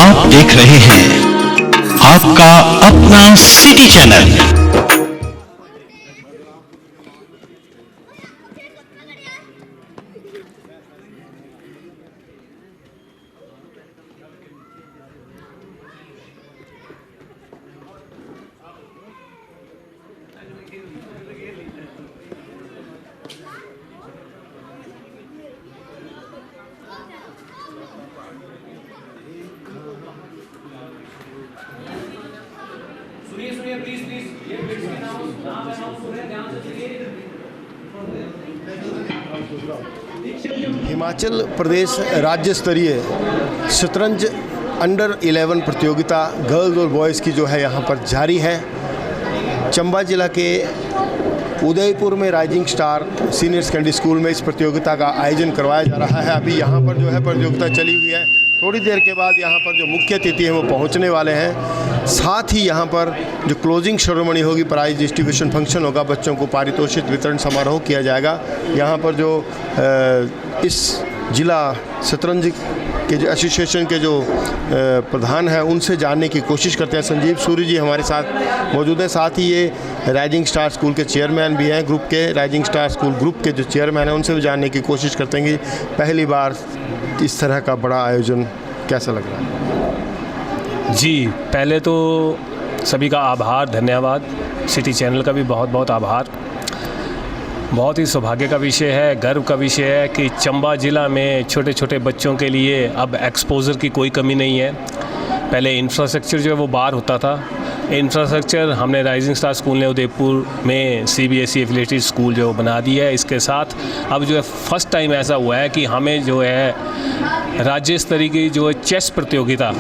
आप देख रहे हैं आपका अपना सिटी चैनल। सुनिए प्लीज ये बिट्स के नाम अनाउंस हो रहे हैं, ध्यान से सुनिए। हिमाचल प्रदेश राज्य स्तरीय शतरंज अंडर 11 प्रतियोगिता गर्ल्स और बॉयज़ की जो है यहाँ पर जारी है। चंबा जिला के उदयपुर में rising star senior secondary school में इस प्रतियोगिता का आयोजन करवाया जा रहा है। अभी यहाँ पर जो है प्रतियोगिता चली हुई है। थोड़ी देर के बाद यहाँ पर जो मुख्य अतिथि हैं वो पहुँचने वाले हैं। साथ ही यहाँ पर जो क्लोजिंग सेरेमनी होगी, प्राइज डिस्ट्रीब्यूशन फंक्शन होगा, बच्चों को पारितोषिक वितरण समारोह किया जाएगा। यहाँ पर जो इस जिला शतरंज के जो एसोसिएशन के जो प्रधान हैं उनसे जानने की कोशिश करते हैं। संजीव सूरी जी हमारे साथ मौजूद हैं। साथ ही ये राइजिंग स्टार स्कूल के चेयरमैन भी हैं, ग्रुप के राइजिंग स्टार स्कूल ग्रुप के जो चेयरमैन हैं उनसे भी जानने की कोशिश करते हैं कि पहली बार इस तरह का बड़ा आयोजन कैसा लग रहा है। जी, पहले तो सभी का आभार, धन्यवाद। सिटी चैनल का भी बहुत बहुत आभार। बहुत ही सौभाग्य का विषय है, गर्व का विषय है कि चंबा ज़िला में छोटे छोटे बच्चों के लिए अब एक्सपोज़र की कोई कमी नहीं है। पहले इंफ्रास्ट्रक्चर जो है वो बाहर होता था। इंफ्रास्ट्रक्चर हमने राइजिंग स्टार स्कूल ने उदयपुर में CBSE एफिलिएटेड स्कूल जो बना दिया है। इसके साथ अब जो है फर्स्ट टाइम ऐसा हुआ है कि हमें जो है राज्य स्तरीय की जो है चेस प्रतियोगिता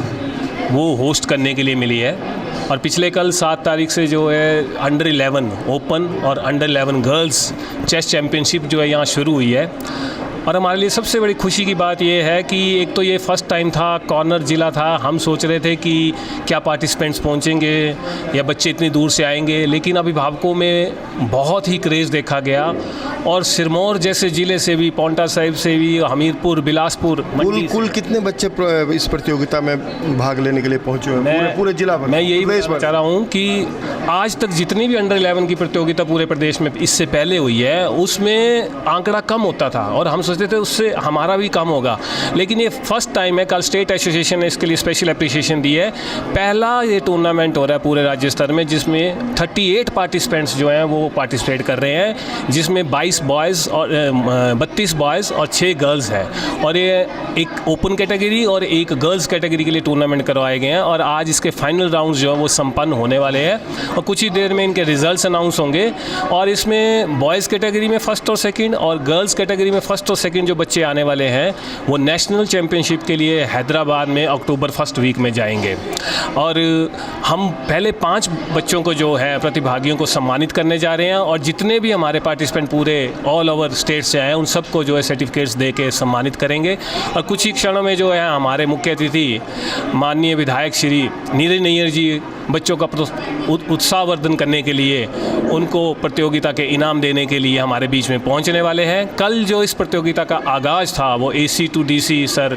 वो होस्ट करने के लिए मिली है। और पिछले कल 7 तारीख से जो है अंडर 11 ओपन और अंडर 11 गर्ल्स चेस चैम्पियनशिप जो है यहाँ शुरू हुई है। और हमारे लिए सबसे बड़ी खुशी की बात ये है कि एक तो ये फर्स्ट टाइम था, कॉर्नर ज़िला था। हम सोच रहे थे कि क्या पार्टिसिपेंट्स पहुँचेंगे या बच्चे इतनी दूर से आएंगे, लेकिन अभिभावकों में बहुत ही क्रेज़ देखा गया। और सिरमौर जैसे ज़िले से भी, पौंटा साहिब से भी, हमीरपुर, बिलासपुर, कुल कितने बच्चे इस प्रतियोगिता में भाग लेने के लिए पहुँचे हुए हैं पूरे जिला भर? मैं यही चाह रहा हूँ कि आज तक जितनी भी अंडर 11 की प्रतियोगिता पूरे प्रदेश में इससे पहले हुई है उसमें आंकड़ा कम होता था और हम सोचते थे उससे हमारा भी कम होगा, लेकिन ये फर्स्ट टाइम है। कल स्टेट एसोसिएशन ने इसके लिए स्पेशल अप्रिशिएशन दी है। पहला ये टूर्नामेंट हो रहा है पूरे राज्य स्तर में जिसमें 38 पार्टिसिपेंट्स जो हैं वो पार्टिसिपेट कर रहे हैं, जिसमें 22 बॉयज़ और 32 बॉयज़ और 6 गर्ल्स हैं। और ये एक ओपन कैटेगरी और एक गर्ल्स कैटेगरी के लिए टूर्नामेंट करवाए गए हैं। और आज इसके फाइनल राउंड जो है वो संपन्न होने वाले हैं और कुछ ही देर में इनके रिजल्ट्स अनाउंस होंगे। और इसमें बॉयज़ कैटेगरी में फर्स्ट और सेकंड और गर्ल्स कैटेगरी में फर्स्ट और सेकंड जो बच्चे आने वाले हैं वो नेशनल चैम्पियनशिप के लिए हैदराबाद में अक्टूबर फर्स्ट वीक में जाएंगे। और हम पहले 5 बच्चों को जो है प्रतिभागियों को सम्मानित करने जा रहे हैं और जितने भी हमारे पार्टिसिपेंट पूरे ऑल ओवर स्टेट से आए उन सबको जो है सर्टिफिकेट्स दे के सम्मानित करेंगे। और कुछ ही क्षणों में जो है हमारे मुख्य अतिथि माननीय विधायक श्री नीरज नैयर जी बच्चों का उत्साहवर्धन करने के लिए, उनको प्रतियोगिता के इनाम देने के लिए हमारे बीच में पहुंचने वाले हैं। कल जो इस प्रतियोगिता का आगाज़ था वो AC to DC sir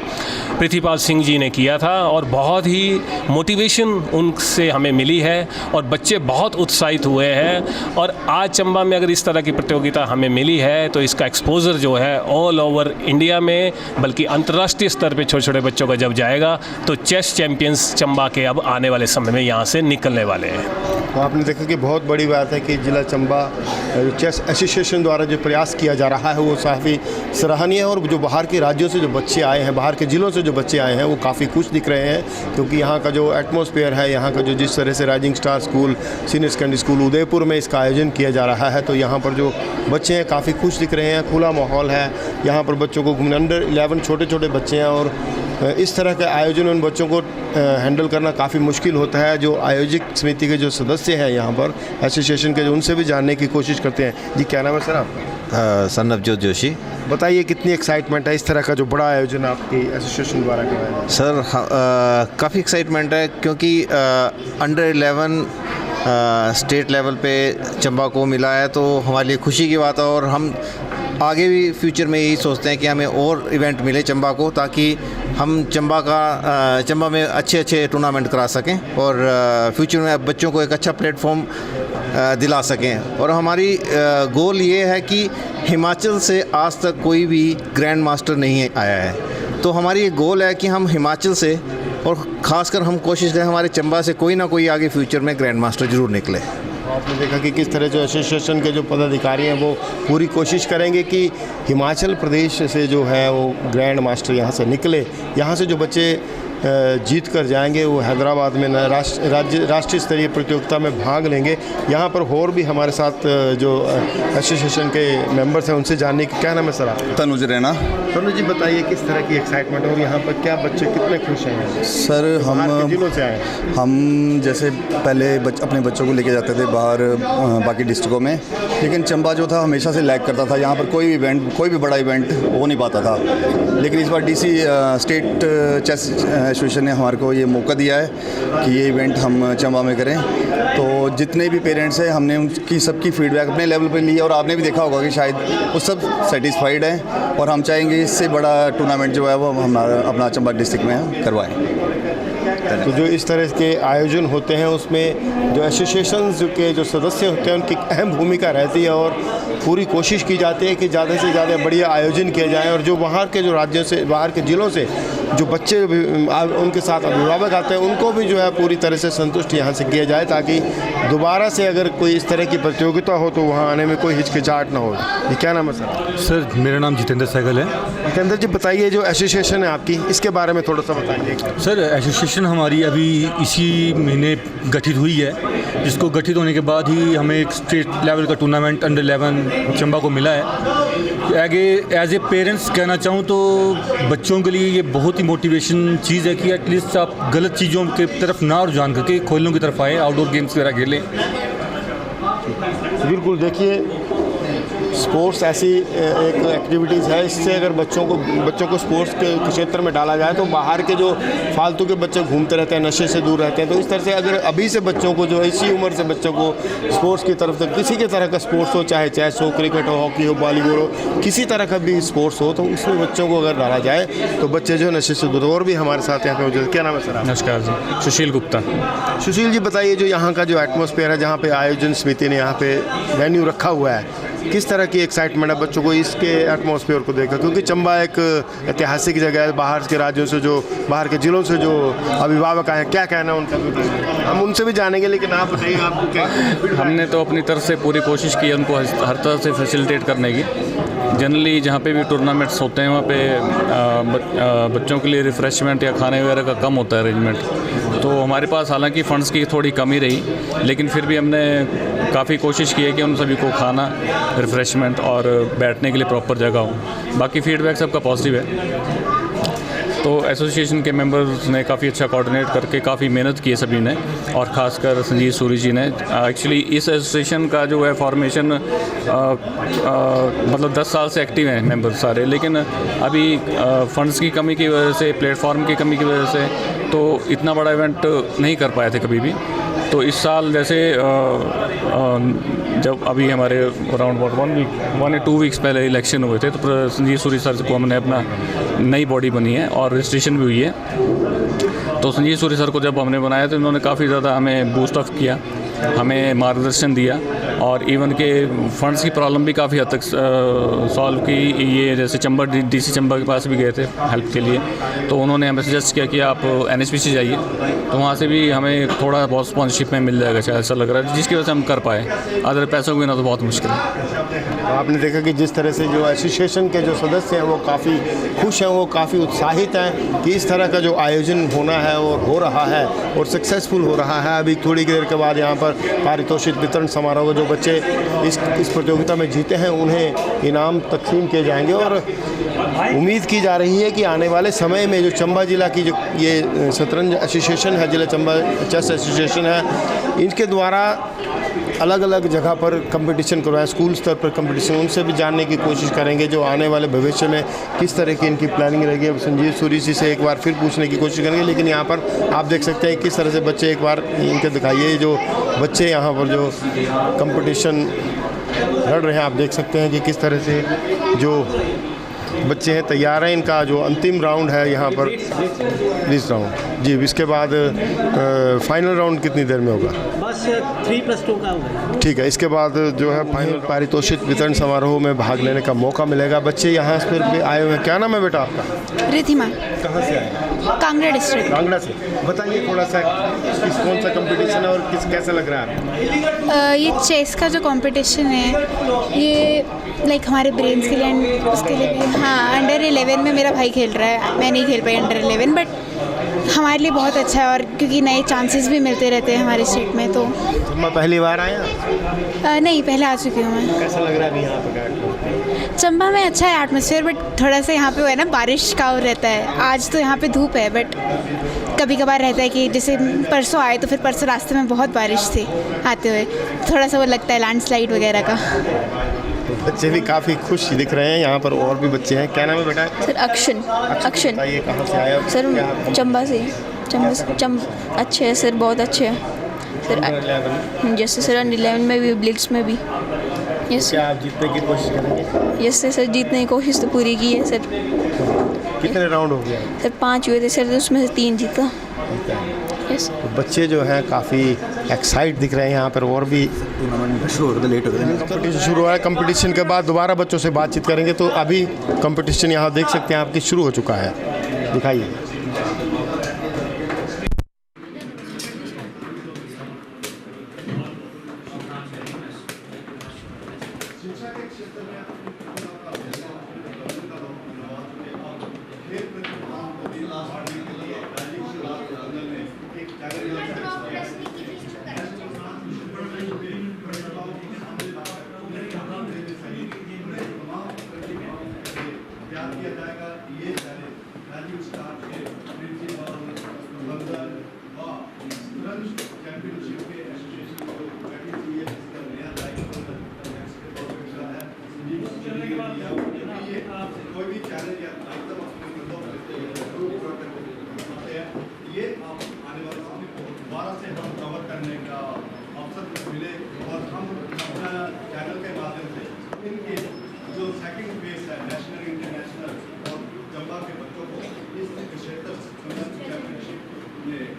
Prithvipal Singh ji ने किया था और बहुत ही मोटिवेशन उनसे हमें मिली है और बच्चे बहुत उत्साहित हुए हैं। और आज चंबा में अगर इस तरह की प्रतियोगिता हमें मिली है तो इसका एक्सपोजर जो है ऑल ओवर इंडिया में बल्कि अंतर्राष्ट्रीय स्तर पर छोटे छोटे बच्चों का जब जाएगा तो चेस चैम्पियंस चंबा के अब आने वाले समय में यहाँ से निकलने वाले हैं। तो आपने देखा कि बहुत बड़ी बात है कि जिला चंबा चेस एसोसिएशन द्वारा जो प्रयास किया जा रहा है वो काफ़ी सराहनीय है। और जो बाहर के राज्यों से जो बच्चे आए हैं, बाहर के ज़िलों से जो बच्चे आए हैं वो काफ़ी खुश दिख रहे हैं, क्योंकि यहाँ का जो एटमॉस्फेयर है, यहाँ का जो जिस तरह से rising star school senior secondary school Udaipur में इसका आयोजन किया जा रहा है तो यहाँ पर जो बच्चे हैं काफ़ी खुश दिख रहे हैं। खुला माहौल है यहाँ पर, बच्चों को घूमने अंडर 11 छोटे छोटे बच्चे हैं और इस तरह के आयोजन उन बच्चों को हैंडल करना काफ़ी मुश्किल होता है। जो आयोजक समिति के जो सदस्य हैं यहाँ पर एसोसिएशन के, जो उनसे भी जानने की कोशिश करते हैं। जी, क्या नाम है सर आपका? सनबजोत जोशी। बताइए कितनी एक्साइटमेंट है इस तरह का जो बड़ा आयोजन आपकी एसोसिएशन द्वारा करवाया जाए? सर काफ़ी एक्साइटमेंट है क्योंकि अंडर 11 स्टेट लेवल पे चंबा को मिला है तो हमारे लिए खुशी की बात है। और हम आगे भी फ्यूचर में यही सोचते हैं कि हमें और इवेंट मिले चंबा को, ताकि हम चंबा में अच्छे टूर्नामेंट करा सकें और फ्यूचर में बच्चों को एक अच्छा प्लेटफॉर्म दिला सकें। और हमारी गोल ये है कि हिमाचल से आज तक कोई भी ग्रैंड मास्टर नहीं आया है, तो हमारी एक गोल है कि हम हिमाचल से और ख़ासकर हम कोशिश करें हमारे चंबा से कोई ना कोई आगे फ्यूचर में ग्रैंड मास्टर ज़रूर निकले। आपने देखा कि किस तरह जो एसोसिएशन के जो पदाधिकारी हैं वो पूरी कोशिश करेंगे कि हिमाचल प्रदेश से जो है वो ग्रैंड मास्टर यहाँ से निकले। यहाँ से जो बच्चे जीत कर जाएंगे वो हैदराबाद में राष्ट्रीय स्तरीय प्रतियोगिता में भाग लेंगे। यहाँ पर और भी हमारे साथ जो एसोसिएशन के मेंबर्स हैं उनसे जानने की क्या नाम है सर आपका? तनुज रैना। तनुज जी बताइए किस तरह की एक्साइटमेंट है और यहाँ पर क्या बच्चे कितने खुश हैं? सर जिलों से आए हम जैसे पहले अपने बच्चों को लेके जाते थे बाहर बाकी डिस्ट्रिक्टों में, लेकिन चंबा जो था हमेशा से लैग करता था। यहाँ पर कोई भी बड़ा इवेंट हो नहीं पाता था, लेकिन इस बार डीसी स्टेट चेस एसोसिएशन ने हमारे को ये मौका दिया है कि ये इवेंट हम चंबा में करें। तो जितने भी पेरेंट्स हैं हमने उनकी सबकी फीडबैक अपने लेवल पर ली है और आपने भी देखा होगा कि शायद वो सब सेटिस्फाइड हैं और हम चाहेंगे इससे बड़ा टूर्नामेंट जो है वो हम अपना चंबा डिस्ट्रिक्ट में करवाएं। तो जो इस तरह के आयोजन होते हैं उसमें जो एसोसिएशन के जो सदस्य होते हैं उनकी अहम भूमिका रहती है और पूरी कोशिश की जाती है कि ज़्यादा से ज़्यादा बढ़िया आयोजन किया जाए और जो बाहर के जो राज्यों से बाहर के ज़िलों से जो बच्चे उनके साथ अभिभावक आते हैं उनको भी जो है पूरी तरह से संतुष्ट यहाँ से किया जाए, ताकि दोबारा से अगर कोई इस तरह की प्रतियोगिता हो तो वहाँ आने में कोई हिचकिचाहट ना हो। ये क्या नाम है सर? सर मेरा नाम जितेंद्र सहगल है। जितेंद्र जी बताइए जो एसोसिएशन है आपकी इसके बारे में थोड़ा सा बताइए। सर एसोसिएशन हमारी अभी इसी महीने गठित हुई है, जिसको गठित होने के बाद ही हमें एक स्टेट लेवल का टूर्नामेंट अंडर 11 चंबा को मिला है। आगे एज ए पेरेंट्स कहना चाहूँ तो बच्चों के लिए ये बहुत ही मोटिवेशन चीज़ है कि एटलीस्ट आप गलत चीज़ों के तरफ ना रुझान करके खेलों की तरफ आए, आउटडोर गेम्स वगैरह खेलें। बिल्कुल, देखिए स्पोर्ट्स ऐसी एक एक्टिविटीज़ है, इससे अगर बच्चों को स्पोर्ट्स के क्षेत्र में डाला जाए तो बाहर के जो फालतू के बच्चे घूमते रहते हैं, नशे से दूर रहते हैं, तो इस तरह से अगर अभी से बच्चों को जो इसी उम्र से बच्चों को स्पोर्ट्स की तरफ से किसी के तरह का स्पोर्ट्स हो, चाहे चेस हो, क्रिकेट हो, हॉकी हो, वॉलीबॉल हो, किसी तरह का भी स्पोर्ट्स हो, तो उसमें बच्चों को अगर डाला जाए तो बच्चे जो नशे से दूर। और भी हमारे साथ यहाँ पे क्या नाम है सर? नमस्कार जी, सुशील गुप्ता। सुशील जी बताइए जो यहाँ का जो एटमॉस्फेयर है, जहाँ पे आयोजन समिति ने यहाँ पे वेन्यू रखा हुआ है, किस तरह की एक्साइटमेंट है बच्चों को इसके एटमॉस्फेयर को देखकर? क्योंकि चंबा एक ऐतिहासिक जगह है, बाहर के राज्यों से जो बाहर के ज़िलों से जो अभिभावक आए हैं, क्या कहना है उनका? हम उनसे भी जानेंगे, लेकिन आप बताइए आपको क्या? हमने तो अपनी तरफ से पूरी कोशिश की है उनको हर तरह से फैसिलिटेट करने की। जनरली जहाँ पे भी टूर्नामेंट्स होते हैं वहाँ पे बच्चों के लिए रिफ़्रेशमेंट या खाने वगैरह का कम होता है अरेंजमेंट, तो हमारे पास हालांकि फ़ंड्स की थोड़ी कमी रही, लेकिन फिर भी हमने काफ़ी कोशिश की है कि उन सभी को खाना, रिफ़्रेशमेंट और बैठने के लिए प्रॉपर जगह हो। बाकी फीडबैक सबका पॉजिटिव है। तो एसोसिएशन के मेंबर्स ने काफ़ी अच्छा कोऑर्डिनेट करके काफ़ी मेहनत की है सभी ने, और ख़ासकर संजीव सूरी जी ने। एक्चुअली इस एसोसिएशन का जो है फॉर्मेशन मतलब 10 साल से एक्टिव हैं मेंबर सारे, लेकिन अभी फंड्स की कमी की वजह से, प्लेटफॉर्म की कमी की वजह से तो इतना बड़ा इवेंट नहीं कर पाए थे कभी भी। तो इस साल जैसे जब अभी हमारे अराउंड 1 या 2 वीक्स पहले इलेक्शन हुए थे, तो संजीव सूरी सर को हमने अपना नई बॉडी बनी है और रजिस्ट्रेशन भी हुई है। तो संजीव सूरी सर को जब हमने बनाया तो इन्होंने काफ़ी ज़्यादा हमें बूस्ट अप किया, हमें मार्गदर्शन दिया, और इवन के फंड्स की प्रॉब्लम भी काफ़ी हद तक सॉल्व की। ये जैसे चंबा डीसी चंबा के पास भी गए थे हेल्प के लिए, तो उन्होंने हमें सजेस्ट किया कि आप NHPC जाइए, तो वहाँ से भी हमें थोड़ा बहुत स्पॉन्सरशिप में मिल जाएगा, शायद ऐसा लग रहा है, जिसकी वजह से हम कर पाए। अदर पैसों के बिना तो बहुत मुश्किल है। आपने देखा कि जिस तरह से जो एसोसिएशन के जो सदस्य हैं वो काफ़ी खुश हैं, वो काफ़ी उत्साहित हैं कि इस तरह का जो आयोजन होना है और हो रहा है और सक्सेसफुल हो रहा है। अभी थोड़ी देर के बाद यहाँ पर पारितोषिक वितरण समारोह, जो बच्चे इस प्रतियोगिता में जीते हैं उन्हें इनाम तकसीम किए जाएंगे, और उम्मीद की जा रही है कि आने वाले समय में जो चंबा जिला की जो ये शतरंज एसोसिएशन है, जिला चंबा चेस एसोसिएशन है, इनके द्वारा अलग अलग जगह पर कंपटीशन करवाएं, स्कूल स्तर पर कंपटीशन, उनसे भी जानने की कोशिश करेंगे जो आने वाले भविष्य में किस तरह की इनकी प्लानिंग रहेगी। अब संजीव सूरी जी से एक बार फिर पूछने की कोशिश करेंगे, लेकिन यहाँ पर आप देख सकते हैं किस तरह से बच्चे, एक बार इनके दिखाइए जो बच्चे यहाँ पर जो कंपटीशन लड़ रहे हैं। आप देख सकते हैं कि किस तरह से जो बच्चे हैं तैयार हैं। इनका जो अंतिम राउंड है यहाँ पर इस राउंड जी, इसके बाद फाइनल राउंड कितनी देर में होगा? बस 3+2 का होगा। ठीक है, इसके बाद जो है फाइनल पारितोषिक वितरण समारोह में भाग लेने का मौका मिलेगा। बच्चे यहाँ पर भी आए हुए हैं। क्या नाम है बेटा आपका? रिधिमा। कहाँ से आए? कांगड़ा डिस्ट्रिक्ट। कांगड़ा से। बताइए थोड़ा सा कौन सा कंपटीशन है और कैसा लग रहा है? ये चेस का जो कंपटीशन है ये लाइक हमारे ब्रेन्स के लिए एंड उसके लिए भी। हाँ, अंडर 11 में मेरा भाई खेल रहा है, मैं नहीं खेल पाई अंडर 11, बट हमारे लिए बहुत अच्छा है और क्योंकि नए चांसेस भी मिलते रहते हैं हमारे स्टेट में। तो मैं पहली बार आया? नहीं, पहले आ चुकी हूँ मैं। कैसा लग रहा है अभी यहाँ पर? चंबा में अच्छा है एटमॉस्फेयर, बट थोड़ा सा यहाँ पे वो है ना, बारिश का और रहता है। आज तो यहाँ पे धूप है, बट कभी कभार रहता है कि जैसे परसों आए तो फिर परसों रास्ते में बहुत बारिश थी आते हुए, थोड़ा सा वो लगता है लैंडस्लाइड वगैरह का। बच्चे भी काफ़ी खुश दिख रहे हैं। यहाँ पर और भी बच्चे हैं। क्या नाम है बेटा? सर अक्षन। बताइए कहाँ से आया? सर चंबा से। अच्छे हैं सर, बहुत अच्छे हैं सर। जैसे सर अंडर 11 में भी, ब्लिट्स में भी। यस। क्या आप जीतने की कोशिश करेंगे? यस सर, जीतने की कोशिश तो पूरी की है सर। कितने राउंड हो गया? सर 5 हुए थे सर, तो उसमें से 3 जीता। यस। तो बच्चे जो हैं काफ़ी एक्साइट दिख रहे हैं यहाँ पर। और भी टूर्नामेंट शुरू हो गया, लेट हो गया। कंपटीशन शुरू हुआ है। कंपटीशन के बाद दोबारा बच्चों से बातचीत करेंगे। तो अभी कंपटीशन यहाँ देख सकते हैं आपकी शुरू हो चुका है। दिखाइए।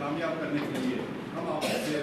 कामयाब करने के लिए हम आपसे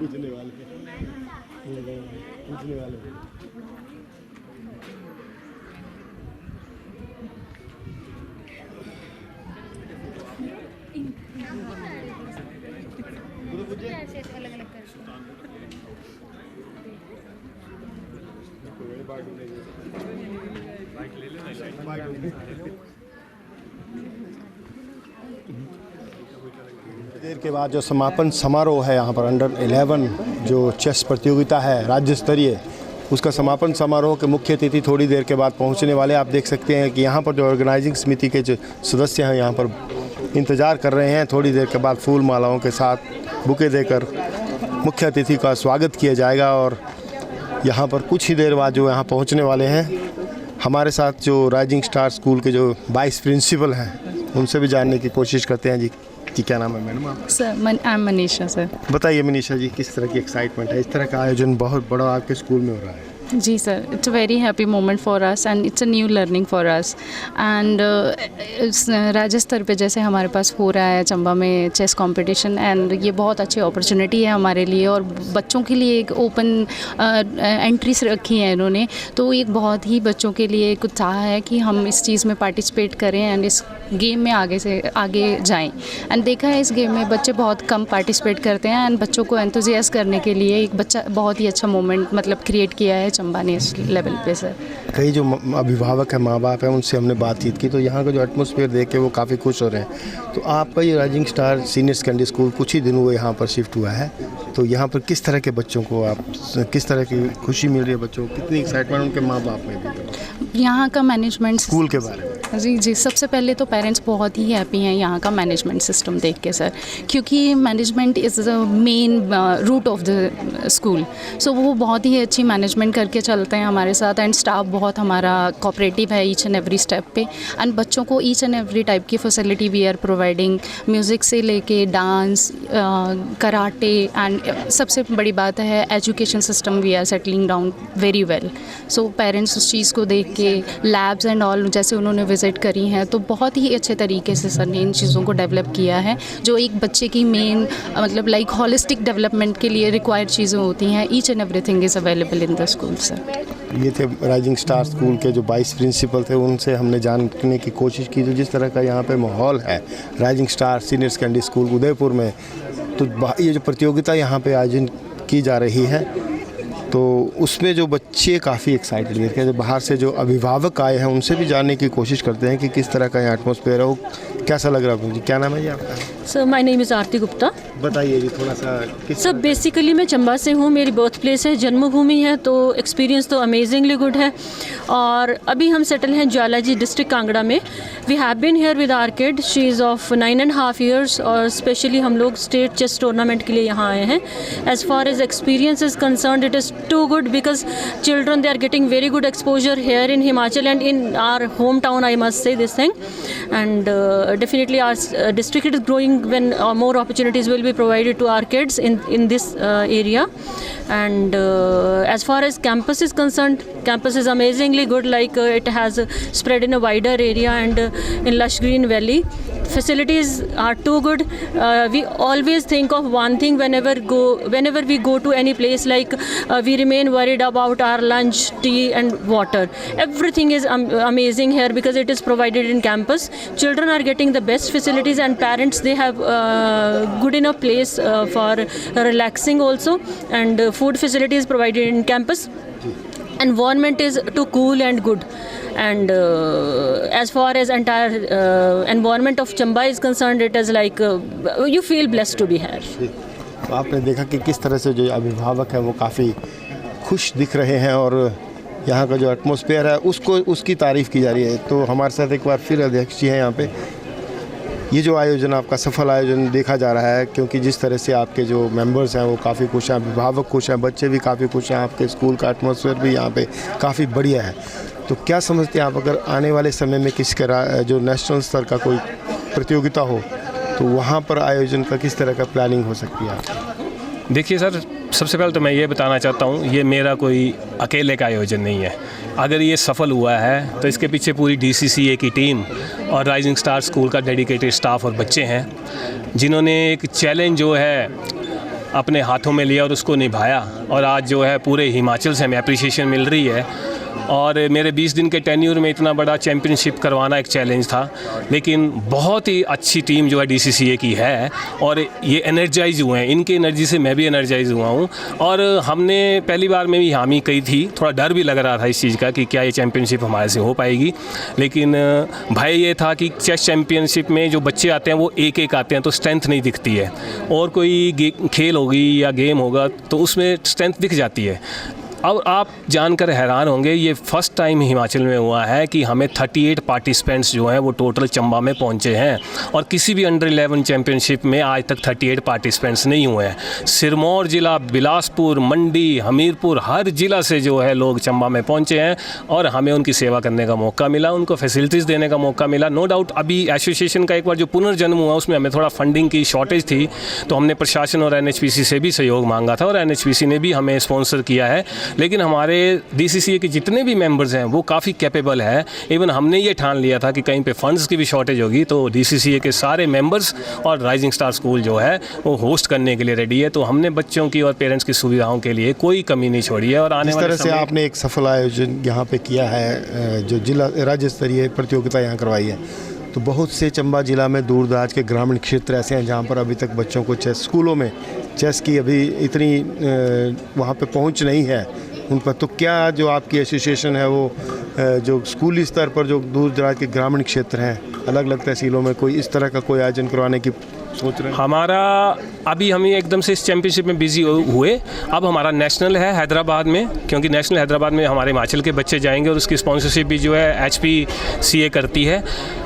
पूछने वाले देर के बाद जो समापन समारोह है यहाँ पर अंडर 11 जो चेस प्रतियोगिता है राज्य स्तरीय, उसका समापन समारोह के मुख्य अतिथि थोड़ी देर के बाद पहुँचने वाले। आप देख सकते हैं कि यहाँ पर जो ऑर्गेनाइजिंग समिति के जो सदस्य हैं यहाँ पर इंतज़ार कर रहे हैं। थोड़ी देर के बाद फूल मालाओं के साथ बुके देकर मुख्य अतिथि का स्वागत किया जाएगा और यहाँ पर कुछ ही देर बाद जो यहाँ पहुँचने वाले हैं। हमारे साथ जो राइजिंग स्टार स्कूल के जो वाइस प्रिंसिपल हैं उनसे भी जानने की कोशिश करते हैं। जी क्या नाम है मैडम आप? Sir I Manisha sir. बताइए मनीषा जी, किस तरह की एक्साइटमेंट है? इस तरह का आयोजन बहुत बड़ा आपके स्कूल में हो रहा है। जी sir, it's a very happy moment for us and it's a new learning for us and राज्य स्तर पे जैसे हमारे पास हो रहा है चंबा में चेस कंपटीशन, एंड ये बहुत अच्छी अपॉर्चुनिटी है हमारे लिए और बच्चों के लिए एक ओपन एंट्रीज रखी है इन्होंने, तो एक बहुत ही बच्चों के लिए एक उत्साह है कि हम इस चीज़ में पार्टिसिपेट करें एंड इस गेम में आगे से आगे जाएं। एंड देखा है इस गेम में बच्चे बहुत कम पार्टिसिपेट करते हैं एंड बच्चों को एंथुजियास करने के लिए एक बच्चा बहुत ही अच्छा मोमेंट मतलब क्रिएट किया है चंबा ने इस लेवल पे सर। कई जो अभिभावक हैं, माँ बाप हैं, उनसे हमने बातचीत की तो यहाँ का जो एटमॉस्फेयर देख के वो काफ़ी खुश हो रहे हैं। तो आपका ये rising star senior secondary school कुछ ही दिन हुए यहाँ पर शिफ्ट हुआ है, तो यहाँ पर किस तरह के बच्चों को आप किस तरह की खुशी मिल रही है बच्चों को, कितनी एक्साइटमेंट उनके माँ बाप में भी? यहाँ का मैनेजमेंट स्कूल के बारे में जी सबसे पहले तो पेरेंट्स बहुत ही हैप्पी हैं यहाँ का मैनेजमेंट सिस्टम देख के सर, क्योंकि management is the main root of the school, so वो बहुत ही अच्छी मैनेजमेंट करके चलते हैं हमारे साथ एंड स्टाफ बहुत हमारा कोऑपरेटिव है ईच एंड एवरी स्टेप पे, एंड बच्चों को ईच एंड एवरी टाइप की facility we are providing, music से लेके डांस, कराटे एंड सबसे बड़ी बात है education system we are settling down very well. So parents उस चीज़ को देख के लैब्स एंड ऑल जैसे उन्होंने विज़िट करी हैं तो बहुत ही अच्छे तरीके से सर ने इन चीज़ों को डेवलप किया है जो एक बच्चे की मेन मतलब लाइक हॉलिस्टिक डेवलपमेंट के लिए रिक्वायर्ड चीज़ें होती हैं। Each and everything is available in the school sir. ये थे राइजिंग स्टार स्कूल के जो 22 प्रिंसिपल थे, उनसे हमने जानने की कोशिश की जो जिस तरह का यहाँ पे माहौल है rising star senior secondary school Udaipur में, तो ये जो प्रतियोगिता यहाँ पे आयोजन की जा रही है तो उसमें जो बच्चे काफ़ी एक्साइटेड दिखे। जो बाहर से जो अभिभावक आए हैं उनसे भी जानने की कोशिश करते हैं कि किस तरह का यहाँ एटमॉस्फेयर है, वो कैसा लग रहा है। क्या नाम है जी आपका? Sir my name is Aarti Gupta. बताइए जी थोड़ा सा। सर बेसिकली मैं चंबा से हूँ, मेरी बर्थ प्लेस है, जन्मभूमि है, तो एक्सपीरियंस तो अमेजिंगली गुड है। और अभी हम सेटल हैं ज्वालाजी डिस्ट्रिक्ट कांगड़ा में। We have been here with our kid, she is of 9.5 years और स्पेशली हम लोग स्टेट चेस टूर्नामेंट के लिए यहाँ आए हैं। As far as experience is concern it is too good because children they are getting very good exposure here in Himachal and in our hometown, I must say this thing, and definitely our district is growing when more opportunities will be provided to our kids in this area. And as far as campus is concerned, campus is amazingly good, like it has spread in a wider area and in lush green valley. Facilities are too good. We always think of one thing whenever we go to any place, like we remain worried about our lunch, tea and water. Everything is amazing here because it is provided in campus. Children are getting the best facilities and parents they have good enough place for relaxing also, and food facilities provided in campus. Environment is too cool and good. And as far as entire environment of Chamba is concerned, it is like you feel blessed to be here. तो आपने देखा कि किस तरह से जो अभिभावक हैं वो काफ़ी खुश दिख रहे हैं और यहाँ का जो एटमॉस्फेयर है उसकी तारीफ़ की जा रही है। तो हमारे साथ एक बार फिर अध्यक्ष जी हैं यहाँ पे। ये जो आयोजन आपका सफल आयोजन देखा जा रहा है, क्योंकि जिस तरह से आपके जो मेंबर्स हैं वो काफ़ी खुश हैं, अभिभावक खुश हैं, बच्चे भी काफ़ी खुश हैं, आपके स्कूल का एटमॉस्फेयर भी यहाँ पे काफ़ी बढ़िया है। तो क्या समझते हैं आप, अगर आने वाले समय में किसी का जो नेशनल स्तर का कोई प्रतियोगिता हो तो वहाँ पर आयोजन का किस तरह का प्लानिंग हो सकती है? देखिए सर, सबसे पहले तो मैं ये बताना चाहता हूँ ये मेरा कोई अकेले का आयोजन नहीं है। अगर ये सफल हुआ है तो इसके पीछे पूरी DCCA की टीम और राइजिंग स्टार स्कूल का डेडिकेटेड स्टाफ और बच्चे हैं जिन्होंने एक चैलेंज जो है अपने हाथों में लिया और उसको निभाया, और आज जो है पूरे हिमाचल से हमें अप्रिसिएशन मिल रही है। और मेरे 20 दिन के टेन्यूर में इतना बड़ा चैम्पियनशिप करवाना एक चैलेंज था, लेकिन बहुत ही अच्छी टीम जो है DCCA की है और ये एनर्जाइज हुए हैं। इनकी एनर्जी से मैं भी एनर्जाइज हुआ हूँ। और हमने पहली बार में भी हामी कही थी, थोड़ा डर भी लग रहा था इस चीज़ का कि क्या ये चैम्पियनशिप हमारे से हो पाएगी, लेकिन भय ये था कि चेस चैम्पियनशिप में जो बच्चे आते हैं वो एक आते हैं तो स्ट्रेंथ नहीं दिखती है, और कोई खेल होगी या गेम होगा तो उसमें स्ट्रेंथ दिख जाती है। अब आप जानकर हैरान होंगे, ये फ़र्स्ट टाइम हिमाचल में हुआ है कि हमें 38 पार्टिसिपेंट्स जो हैं वो टोटल चंबा में पहुंचे हैं, और किसी भी अंडर 11 चैम्पियनशिप में आज तक 38 पार्टिसिपेंट्स नहीं हुए हैं। सिरमौर ज़िला, बिलासपुर, मंडी, हमीरपुर, हर ज़िला से जो है लोग चंबा में पहुंचे हैं और हमें उनकी सेवा करने का मौका मिला, उनको फैसिलिटीज़ देने का मौका मिला। नो डाउट अभी एसोसिएशन का एक बार जो पुनर्जन्म हुआ उसमें हमें थोड़ा फंडिंग की शॉर्टेज थी, तो हमने प्रशासन और NHPC से भी सहयोग मांगा था और NHPC ने भी हमें स्पॉन्सर किया है। लेकिन हमारे DCCA के जितने भी मेंबर्स हैं वो काफ़ी कैपेबल है। इवन हमने ये ठान लिया था कि कहीं पे फंड्स की भी शॉर्टेज होगी तो DCCA के सारे मेंबर्स और राइजिंग स्टार स्कूल जो है वो होस्ट करने के लिए रेडी है। तो हमने बच्चों की और पेरेंट्स की सुविधाओं के लिए कोई कमी नहीं छोड़ी है। और आने वाले तरह से आपने एक सफल आयोजन यहाँ पे किया है, जो जिला राज्य स्तरीय प्रतियोगिता यहाँ करवाई है, तो बहुत से चंबा जिला में दूर दराज के ग्रामीण क्षेत्र ऐसे हैं जहाँ पर अभी तक बच्चों को चेस स्कूलों में चेस की अभी इतनी वहाँ पे पहुँच नहीं है उन पर। तो क्या जो आपकी एसोसिएशन है वो जो स्कूली स्तर पर जो दूर दराज के ग्रामीण क्षेत्र हैं अलग अलग तहसीलों में कोई इस तरह का कोई आयोजन करवाने की सोच रहे हैं? हमारा अभी हम एकदम से इस चैम्पियनशिप में बिजी हुए। अब हमारा नेशनल है हैदराबाद में, क्योंकि नेशनल हैदराबाद में हमारे हिमाचल के बच्चे जाएंगे और उसकी स्पॉन्सरशिप भी जो है HPCA करती है।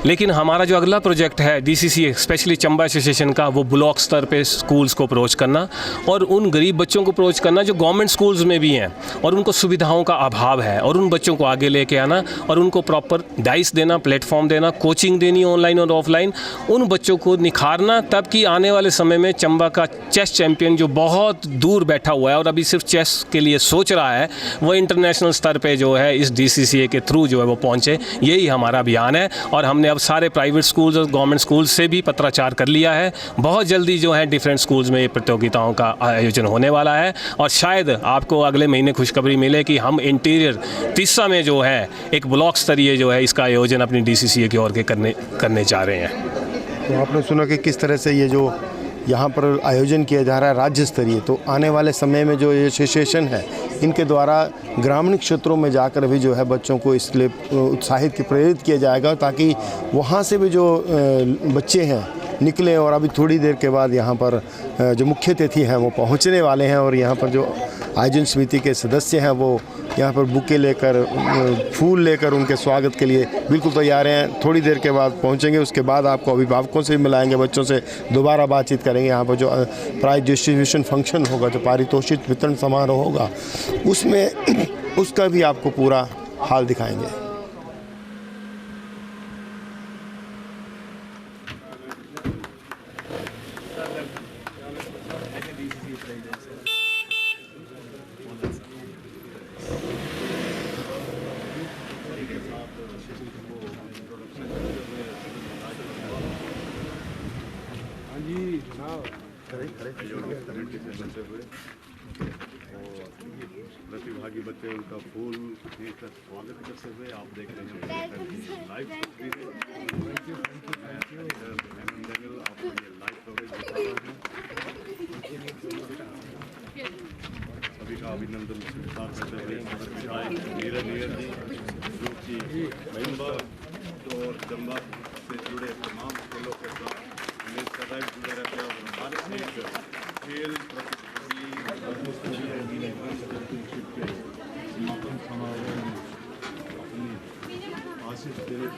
लेकिन हमारा जो अगला प्रोजेक्ट है DCCA स्पेशली चंबा एसोसिएशन का, वो ब्लॉक स्तर पे स्कूल्स को अप्रोच करना और उन गरीब बच्चों को अप्रोच करना जो गवर्नमेंट स्कूल्स में भी हैं और उनको सुविधाओं का अभाव है, और उन बच्चों को आगे लेके आना और उनको प्रॉपर डाइस देना, प्लेटफॉर्म देना, कोचिंग देनी ऑनलाइन और ऑफलाइन, उन बच्चों को निखारना, तब कि आने वाले समय में चंबा का चेस चैंपियन जो बहुत दूर बैठा हुआ है और अभी सिर्फ चेस के लिए सोच रहा है, वो इंटरनेशनल स्तर पे जो है इस DCCA के थ्रू जो है वो पहुंचे। यही हमारा अभियान है। और हमने अब सारे प्राइवेट स्कूल्स और गवर्नमेंट स्कूल्स से भी पत्राचार कर लिया है। बहुत जल्दी जो है डिफरेंट स्कूल्स में ये प्रतियोगिताओं का आयोजन होने वाला है और शायद आपको अगले महीने खुशखबरी मिले कि हम इंटीरियर तीसा में जो है एक ब्लॉक स्तरीय जो है इसका आयोजन अपनी DCCA की ओर के करने जा रहे हैं। तो आपने सुना कि किस तरह से ये जो यहाँ पर आयोजन किया जा रहा है राज्य स्तरीय, तो आने वाले समय में जो ये एसोसिएशन है इनके द्वारा ग्रामीण क्षेत्रों में जाकर भी जो है बच्चों को इसलिए उत्साहित प्रेरित किया जाएगा ताकि वहाँ से भी जो बच्चे हैं निकले। और अभी थोड़ी देर के बाद यहाँ पर जो मुख्य अतिथि हैं वो पहुँचने वाले हैं और यहाँ पर जो आयोजन समिति के सदस्य हैं वो यहाँ पर बुके लेकर, फूल लेकर उनके स्वागत के लिए बिल्कुल तैयार हैं। थोड़ी देर के बाद पहुँचेंगे। उसके बाद आपको अभिभावकों से भी मिलाएंगे, बच्चों से दोबारा बातचीत करेंगे। यहाँ पर जो प्राइज डिस्ट्रीब्यूशन फंक्शन होगा, जो पारितोषिक वितरण समारोह होगा, उसमें उसका भी आपको पूरा हाल दिखाएंगे। प्रतिभागी बच्चे उनका फूल देकर स्वागत करते हुए आप देख रहे हैं लाइव आपको ये लाइव कवरेज दिखा रहा हूँ। सभी का अभिनंदन स्वीकार करते हुए विधायक नीरज जी जो कि मेंबर और चंबा से जुड़े तमाम खेलों के साथ सदैव जुड़े रहते हैं और हमारे खेल समापन समारोह में अपनी आशीष देने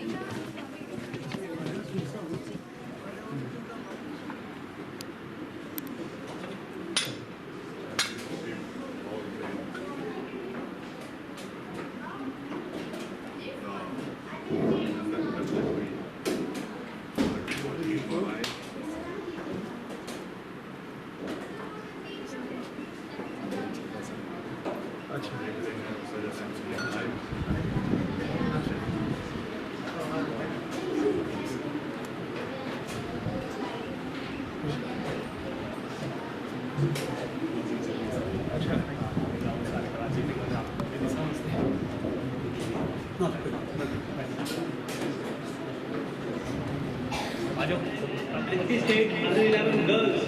की स्टेट अंडर 11 गर्ल्स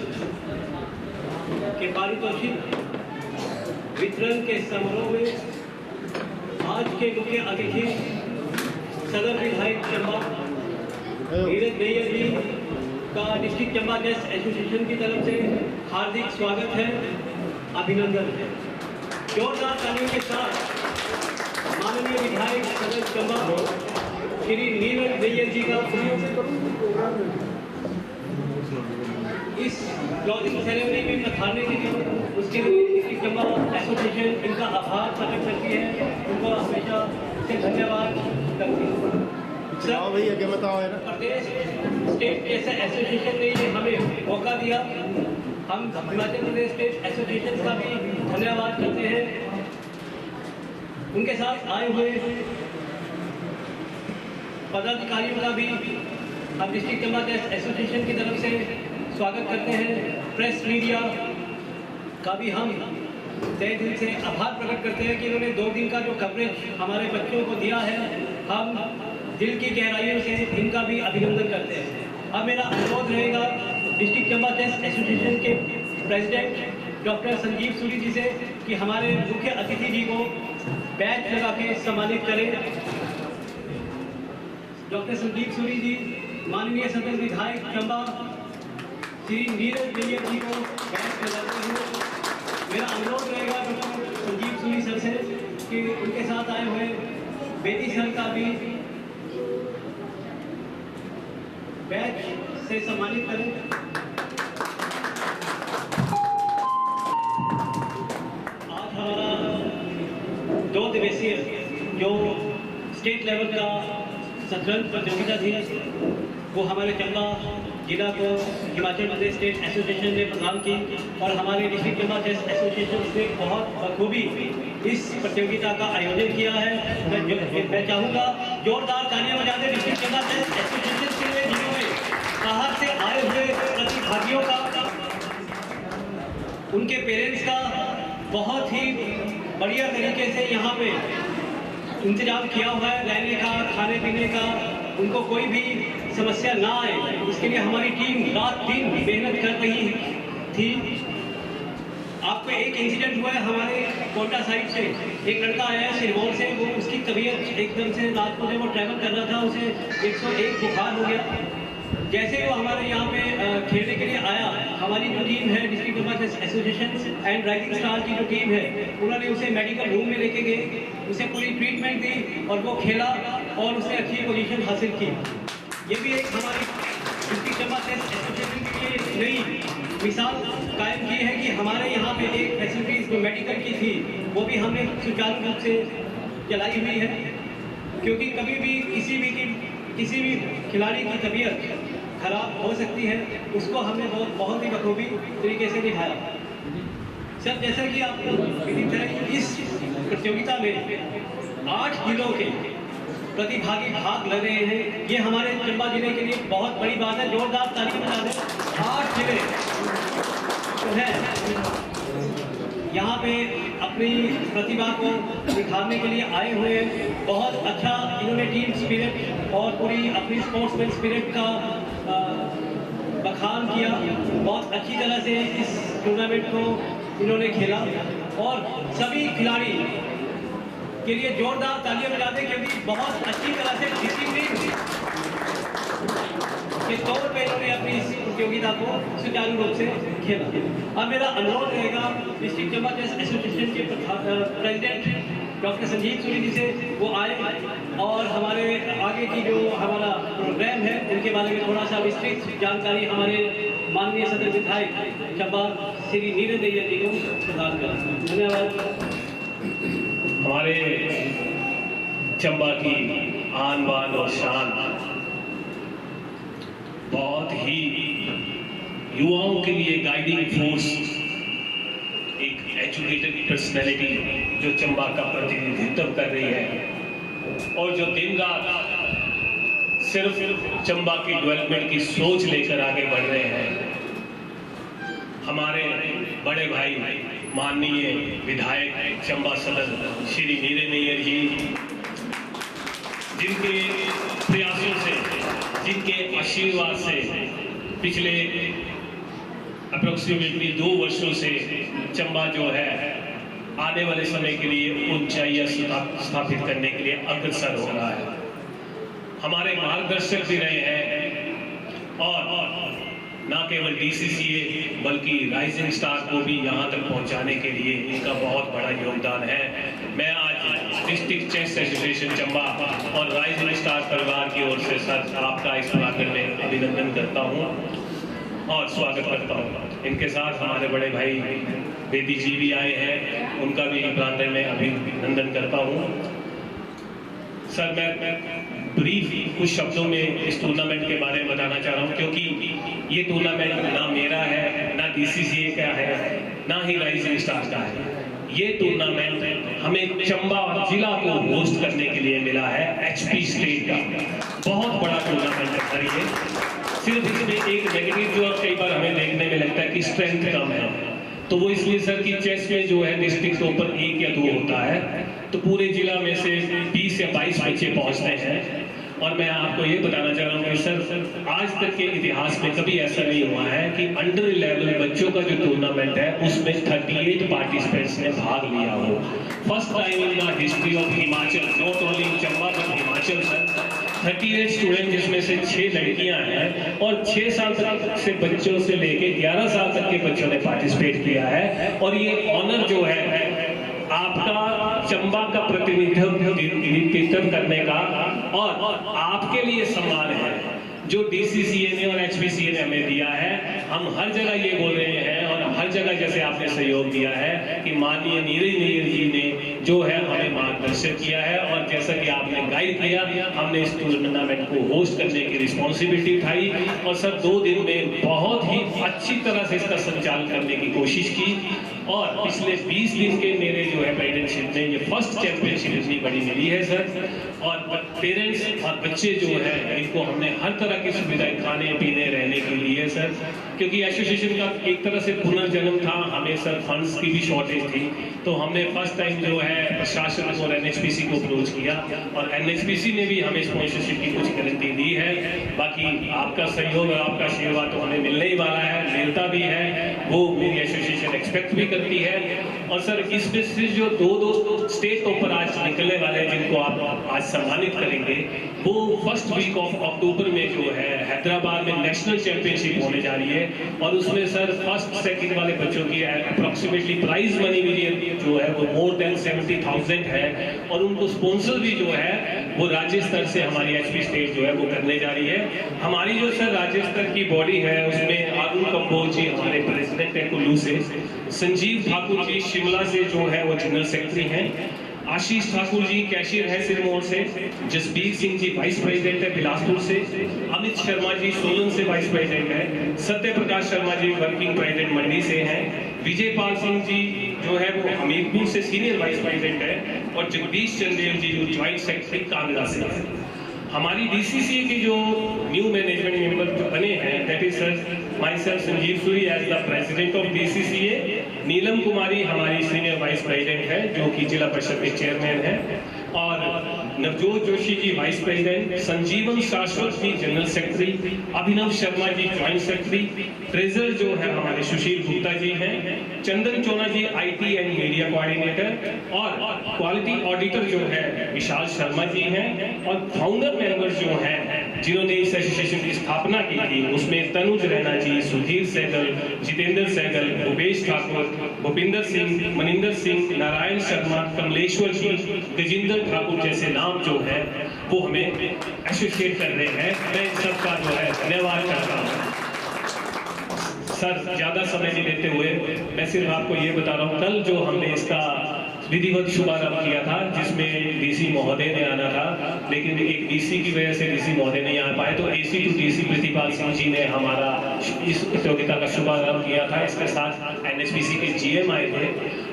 के पारितोषिक वितरण के समारोह में आज के मुख्य अतिथि सदर विधायक चंबा नीरज भैया जी का डिस्ट्रिक्ट चंबा चेस एसोसिएशन की तरफ से हार्दिक स्वागत है, अभिनंदन है। जोरदार तालियों के साथ माननीय विधायक सदर चंबा श्री नीरज भैया जी का इस क्लोजिंग सेरेमनी में पधारने के लिए उसके लिए चंबा एसोसिएशन इनका आभार प्रकट करती है, उनको हमेशा से धन्यवाद करती है। प्रदेश स्टेट एसोसिएशन ने ये हमें मौका दिया, हम हिमाचल प्रदेश स्टेट एसोसिएशन का भी धन्यवाद करते हैं। उनके साथ आए हुए पदाधिकारियों का भी हम डिस्ट्रिक्ट चंबा चेस एसोसिएशन की तरफ से स्वागत करते हैं। प्रेस मीडिया का भी हम तहे दिल से आभार प्रकट करते हैं कि इन्होंने 2 दिन का जो कवरेज हमारे बच्चों को दिया है, हम दिल की गहराइयों से इनका भी अभिनंदन करते हैं। अब मेरा अनुरोध रहेगा डिस्ट्रिक्ट चंबा चेस एसोसिएशन के प्रेसिडेंट डॉक्टर संजीव सूरी जी से कि हमारे मुख्य अतिथि जी को बैच लगा के सम्मानित करें। डॉक्टर संजीव सूरी जी माननीय सदन विधायक चंबा श्री नीरज नैयर जी को बैच लगाते हैं। मेरा अनुरोध रहेगा डॉक्टर संजीव सूरी सर से कि उनके साथ आए हुए बेटी सर का भी बैच से सम्मानित करें। आज हमारा 2 दिवसीय जो स्टेट लेवल का शतरंज प्रतियोगिता थी वो हमारे चंबा जिला को हिमाचल प्रदेश स्टेट एसोसिएशन ने प्रदान की और हमारे डिस्ट्रिक्ट चंबा चेस एसोसिएशन ने बहुत बखूबी इस प्रतियोगिता का आयोजन किया है। मैं चाहूँगा जोरदार तालियां बजा दें डिस्ट्रिक्ट चंबा चेस एसोसिएशन के लिए, जिन्होंने बाहर से आए हुए प्रतिभागियों का, उनके पेरेंट्स का बहुत ही बढ़िया तरीके से यहाँ पे इंतजाम किया हुआ है, रहने का, खाने पीने का, उनको कोई भी समस्या ना आए, इसके लिए हमारी टीम रात दिन मेहनत कर रही थी। आपको एक इंसिडेंट हुआ है हमारे कोटा साइड से, एक लड़का आया है सिरमौर से, वो उसकी तबीयत एकदम से रात को जब वो ट्रैवल कर रहा था उसे 101 बुखार हो गया। जैसे वो हमारे यहाँ पे खेलने के लिए आया, हमारी जो टीम है district Chamba chess association and rising star की जो टीम है, उन्होंने उसे मेडिकल रूम में लेके गए, उसे पूरी ट्रीटमेंट दी और वो खेला और उसने अच्छी पोजीशन हासिल की। ये भी एक हमारी डिस्ट्रिक्ट चंबा चेस एसोसिएशन के लिए एक नई मिसाल कायम की है कि हमारे यहाँ पे एक फैसिलिटीज जो मेडिकल की थी वो भी हमने सुचारू रूप से चलाई हुई है, क्योंकि कभी भी किसी भी खिलाड़ी की तबीयत खराब हो सकती है, उसको हमने बहुत ही बखूबी तरीके से निभाया। सर, जैसा कि आपको विदित है, इस प्रतियोगिता में 8 जिलों के प्रतिभागी भाग ले रहे हैं। ये हमारे चंबा जिले के लिए बहुत बड़ी बात है, जोरदार ताली बजा दें। 8 जिले तो हैं यहाँ पे अपनी प्रतिभा को दिखाने के लिए आए हुए हैं। बहुत अच्छा इन्होंने टीम स्पिरिट और पूरी अपनी स्पोर्ट्समैन स्पिरिट का बखान किया। बहुत अच्छी तरह से इस टूर्नामेंट को इन्होंने खेला और सभी खिलाड़ी के लिए जोरदार तालियां बजा दें, क्योंकि बहुत अच्छी तरह से डिसिप्लिन के तौर पे इन्होंने अपनी इस प्रतियोगिता को सुचारू रूप से खेला। अब मेरा अनुरोध रहेगा डिस्ट्रिक्ट चंबा चेस एसोसिएशन के प्रेसिडेंट डॉक्टर संजीव सूरी जी से, वो आए और हमारे आगे की जो हमारा प्रोग्राम है उनके बारे में थोड़ा सा विस्तृत जानकारी हमारे माननीय सदन विधायक चंबा श्री नीरज नैयर जी को प्रदान करें। धन्यवाद। हमारे चंबा की आन बान और शान, बहुत ही युवाओं के लिए गाइडिंग फोर्स, एक एजुकेटेड पर्सनैलिटी जो चंबा का प्रतिनिधित्व कर रही है और जो दिन रात सिर्फ चंबा की डेवलपमेंट की सोच लेकर आगे बढ़ रहे हैं। हमारे बड़े भाई माननीय विधायक चंबा सदन श्री नीरज नैयर जी, जिनके प्रयासों से, जिनके आशीर्वाद से पिछले अप्रोक्सीमेटली 2 वर्षों से चंबा जो है आने वाले समय के लिए ऊंचाइयां स्थापित करने के लिए अग्रसर हो रहा है। हमारे मार्गदर्शक भी रहे हैं और न केवल DCCA बल्कि राइजिंग स्टार को भी यहाँ तक पहुँचाने के लिए इनका बहुत बड़ा योगदान है। मैं आज डिस्ट्रिक्ट चेस एसोसिएशन चंबा और राइजिंग स्टार परिवार की ओर से सर आपका इस प्रांगण में अभिनंदन करता हूँ और स्वागत करता हूँ। इनके साथ हमारे बड़े भाई बेदी जी भी आए हैं, उनका भी प्रांगण में अभिनंदन करता हूँ। सर, मैं ब्रीफ कुछ शब्दों में इस टूर्नामेंट के बारे में बताना चाह रहा हूँ, क्योंकि ये टूर्नामेंट ना मेरा है, ना DCCA का है, ना ही राइजिंग स्टार का है। ये टूर्नामेंट हमें चंबा जिला को होस्ट करने के लिए मिला है एचपी स्टेट का। बहुत बड़ा टूर्नामेंट है सर ये। सिर्फ इसमें एक नेगेटिव जो कई बार हमें देखने में लगता है कि स्ट्रेंथ कम है, तो वो इसलिए सर कि चेस में जो है डिस्ट्रिक्ट के ऊपर 1 या 2 होता है, तो पूरे जिला में से 20 या 22 बच्चे पहुंचते हैं। और मैं आपको ये बताना चाह रहा हूँ कि सर आज तक के इतिहास में कभी ऐसा नहीं हुआ है कि अंडर 11 बच्चों का जो टूर्नामेंट है उसमें 38 पार्टिसिपेंट्स ने भाग लिया हो। First time in the history of Himachal, not only in Chamba but Himachal sir, 38 student जिसमें से 6 लड़कियां हैं और 6 साल तक से बच्चों से लेके 11 साल तक के बच्चों ने पार्टिसिपेट किया है। और ये ऑनर जो है आपका चंबा का प्रतिनिधित्व करने का और आपके लिए सम्मान है जो डीसीसीए ने और एचपीसीए ने हमें दिया है। हम हर जगह ये बोल रहे हैं और हर जगह जैसे आपने सहयोग दिया है कि माननीय नीरज नैयर जी ने जो है हमें मार्गदर्शन किया है और जैसा कि आपने गाइड किया, हमने इस टूर्नामेंट को होस्ट करने की रिस्पॉन्सिबिलिटी उठाई और सर 2 दिन में बहुत ही अच्छी तरह से इसका संचालन करने की कोशिश की। और पिछले 20 दिन के मेरे जो है प्रेसिडेंटशिप में ये फर्स्ट चैंपियनशिप इतनी बड़ी मिली है सर। और पेरेंट्स और बच्चे जो है इनको हमने हर तरह की सुविधाएं खाने पीने रहने के लिए सर, क्योंकि एसोसिएशन का एक तरह से पुनर्जन्म था, हमें सर फंड्स की भी शॉर्टेज थी, तो हमने फर्स्ट टाइम जो है प्रशासन और एनएचपीसी को अप्रोच किया और एनएचपीसी ने भी हमें स्पॉन्सरशिप की कुछ गारंटी दी है। बाकी आपका सहयोग और आपका आशीर्वाद तो हमें मिलने ही वाला है, मिलता भी है, वो मेरी एसोसिएशन एक्सपेक्ट भी करती है। और सर इसमें से जो 2 स्टेट टॉपर आज निकलने वाले हैं जिनको आप आज सम्मानित करेंगे, वो फर्स्ट वीक ऑफ अक्टूबर में जो है हैदराबाद में नेशनल चैंपियनशिप होने जा रही है और उसमें सर फर्स्ट सेकंड वाले बच्चों की अप्रोक्सीमेटली प्राइज मनी भी जो है वो मोर देन 70,000 है और उनको स्पॉन्सर भी जो है वो राज्य स्तर से हमारी एचपी स्टेट जो है वो करने जा रही है। हमारी जो सर राज्य स्तर की बॉडी है उसमें अरुण कंबोज जी हमारे प्रेसिडेंट है कुल्लू से, संजीव ठाकुर जी शिमला से जो है वो जनरल सेक्रेटरी हैं, आशीष ठाकुर जी कैशियर है सिरमौर से, जसबीर सिंह जी वाइस प्रेसिडेंट है बिलासपुर से, अमित शर्मा जी सोलन से वाइस प्रेसिडेंट है, सत्य प्रकाश शर्मा जी वर्किंग प्रेसिडेंट मंडी से हैं, विजय पाल सिंह जी जो है वो हमीरपुर से सीनियर वाइस प्रेसिडेंट है और जगदीश चंदेल जी जो ज्वाइंट सेक्रेटरी कांगड़ा से है। हमारी डीसीसीए के जो न्यू मैनेजमेंट मेंबर जो बने हैं that is sir myself Sanjeev Suri as the president of DCCA, Neelam Kumari हमारी सीनियर वाइस प्रेसिडेंट है जो कि जिला परिषद के चेयरमैन है और नवजोत जोशी जी वाइस प्रेसिडेंट, संजीवन शाश्वत जी जनरल सेक्रेटरी, अभिनव Sharma ji joint secretary, treasurer जो है हमारे सुशील गुप्ता जी हैं, चंदन चोना जी आईटी एंड मीडिया कोऑर्डिनेटर और क्वालिटी ऑडिटर जो है विशाल शर्मा जी हैं और फाउंडर मेंबर्स जो हैं जिन्होंने इस एसोसिएशन की स्थापना की थी उसमें तनुज रैना जी, सुधीर सहगल, जितेंद्र सहगल, भूपेश ठाकुर, भूपिंदर सिंह, मनिंदर सिंह, नारायण शर्मा, कमलेश्वर जी, गजेंद्र ठाकुर जैसे नाम जो है वो हमें एसोसिएट कर रहे हैं। मैं इन सबका जो है धन्यवाद करता हूँ। सर ज़्यादा समय नहीं लेते हुए मैं सिर्फ आपको ये बता रहा हूँ, कल जो हमने इसका विधिवत शुभारंभ किया था जिसमें डीसी महोदय ने आना था लेकिन एक डीसी की वजह से डीसी महोदय नहीं आ पाए, तो एसी टू डीसी प्रतिपाल सिंह जी ने हमारा इस प्रतियोगिता का शुभारंभ किया था। इसके साथ एनएचपीसी के जीएम आए थे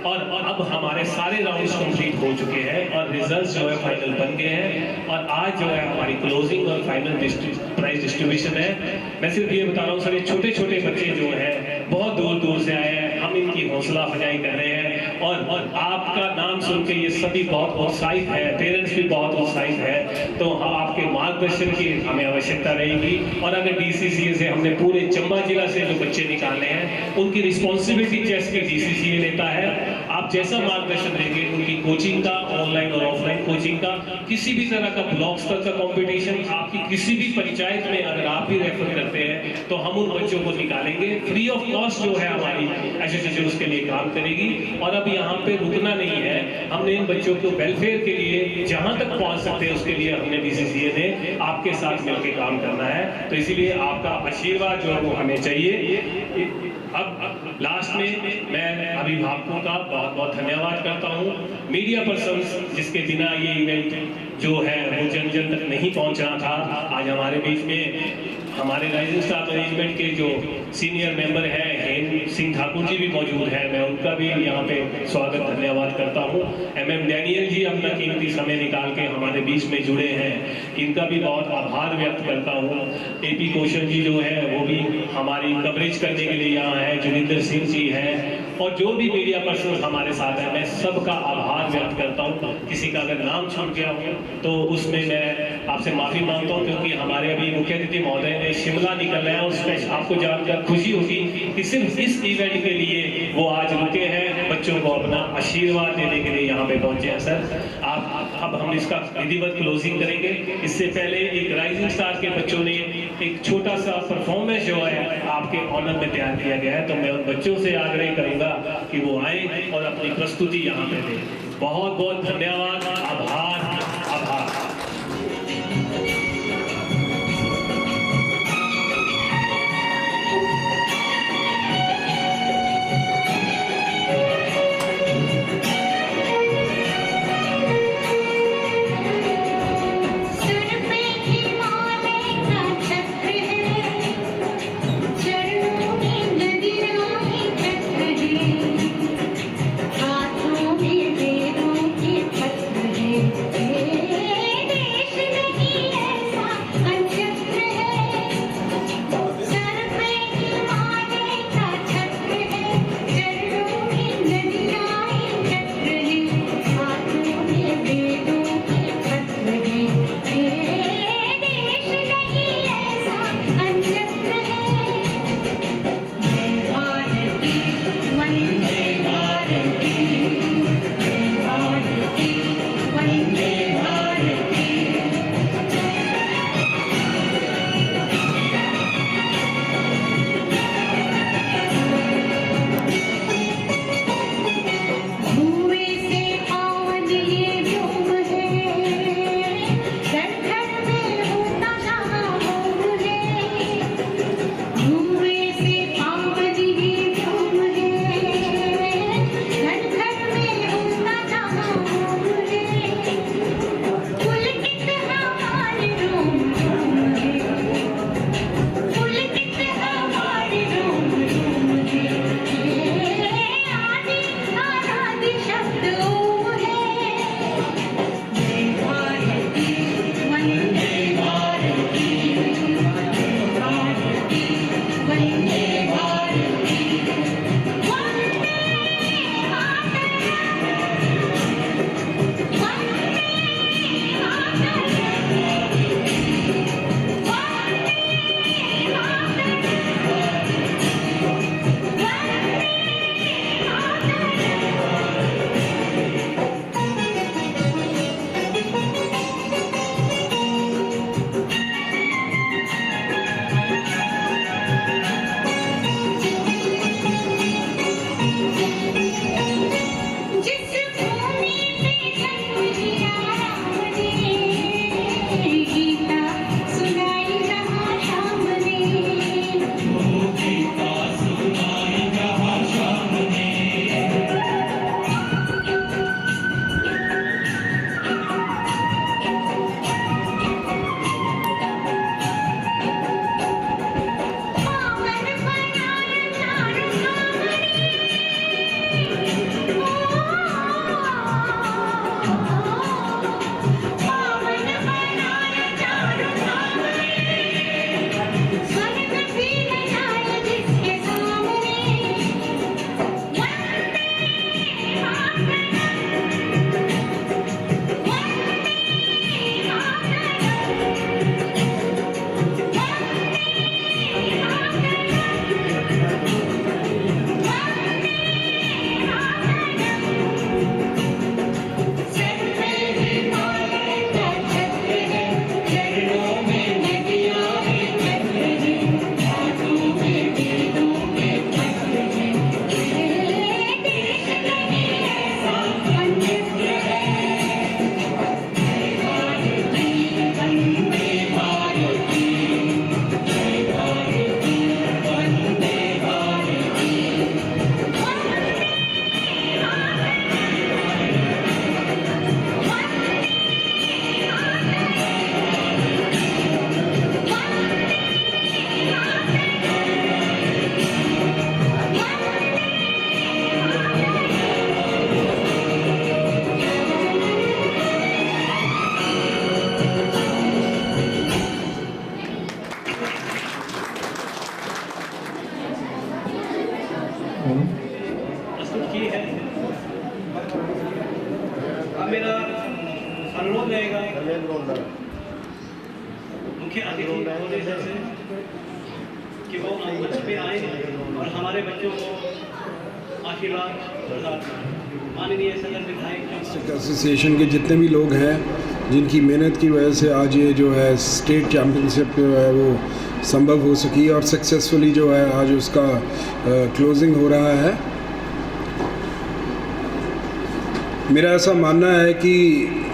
और अब हमारे सारे राउंड्स कंप्लीट हो चुके हैं और रिजल्ट्स जो है फाइनल बन गए हैं और आज जो है हमारी क्लोजिंग और फाइनल प्राइज डिस्ट्रीब्यूशन है। मैं सिर्फ ये बता रहा हूँ सर, ये छोटे छोटे बच्चे जो हैं बहुत दूर दूर से आए हैं, हम इनकी हौसला अफजाई कर रहे हैं और आपका नाम सुन के ये सभी बहुत उत्साहित है, पेरेंट्स भी बहुत उत्साहित है, तो आपके मार्गदर्शन की हमें आवश्यकता रहेगी। और अगर डीसीसीए से हमने पूरे चंबा जिला से जो बच्चे निकालने हैं उनकी रिस्पॉन्सिबिलिटी चेस की डीसीसीए लेता है। आप जैसा मार्गदर्शन देंगे उनकी कोचिंग का, ऑनलाइन और ऑफलाइन कोचिंग का, किसी भी तरह का ब्लॉक स्तर का कंपटीशन, आपकी किसी भी पंचायत में अगर आप भी रेफर करते हैं तो हम उन बच्चों को निकालेंगे फ्री ऑफ कॉस्ट। जो है हमारी एसोसिएशन उसके लिए काम करेगी और अब यहाँ पे रुकना नहीं है, हमने इन बच्चों को वेलफेयर के लिए जहाँ तक पहुँच सकते हैं उसके लिए हमने डीसीसीए ने आपके साथ मिलकर काम करना है। तो इसीलिए आपका आशीर्वाद जो है वो हमें चाहिए। अब लास्ट में मैं अभिभावकों का बहुत बहुत धन्यवाद करता हूँ, मीडिया पर्सन्स जिसके बिना ये इवेंट जो है वो जन जन तक नहीं पहुँचना था, आज हमारे बीच में हमारे राइजिंग स्टार मैनेजमेंट के जो सीनियर मेंबर हैं हेम सिंह ठाकुर जी भी मौजूद हैं, मैं उनका भी यहाँ पे स्वागत धन्यवाद करता हूँ। MM डैनियल जी अपना कीमती समय निकाल के हमारे बीच में जुड़े हैं, इनका भी बहुत आभार व्यक्त करता हूँ। AP कौशल जी जो है वो भी हमारी कवरेज करने के लिए यहाँ है, जुनिंदर सिंह जी हैं, और जो भी मीडिया पर्सन हमारे साथ हैं, मैं सबका आभार व्यक्त करता हूँ। किसी का अगर नाम छूट गया हो तो उसमें मैं आपसे माफ़ी मांगता हूँ, क्योंकि हमारे अभी मुख्य अतिथि महोदय ने शिमला निकल रहे हैं और उसमें आपको जानकर खुशी होगी कि सिर्फ इस इवेंट के लिए वो आज रुके हैं, बच्चों को अपना आशीर्वाद देने के लिए यहाँ पे पहुंचे हैं। सर आप अब हम इसका विधिवत क्लोजिंग करेंगे। इससे पहले एक राइजिंग स्टार के बच्चों ने एक छोटा सा परफॉर्मेंस जो है आपके ऑनर में तैयार किया गया है, तो मैं उन बच्चों से आग्रह करूंगा कि वो आए और अपनी प्रस्तुति यहाँ पे दें। बहुत बहुत धन्यवाद, आभार आभार। हाथों में वेदों के पत्र हैं। प्रस्तुत की है। अब मेरा अनुरोध रहेगा मुख्य अतिथि महोदय से कि वो मंच पे आए और हमारे बच्चों को आशीर्वाद प्रदान करें। माननीय सदन विधायक एसोसिएशन के जितने भी लोग हैं जिनकी मेहनत की वजह से आज ये जो है स्टेट चैम्पियनशिप जो है वो संभव हो सकी और सक्सेसफुली जो है आज उसका क्लोजिंग हो रहा है। मेरा ऐसा मानना है कि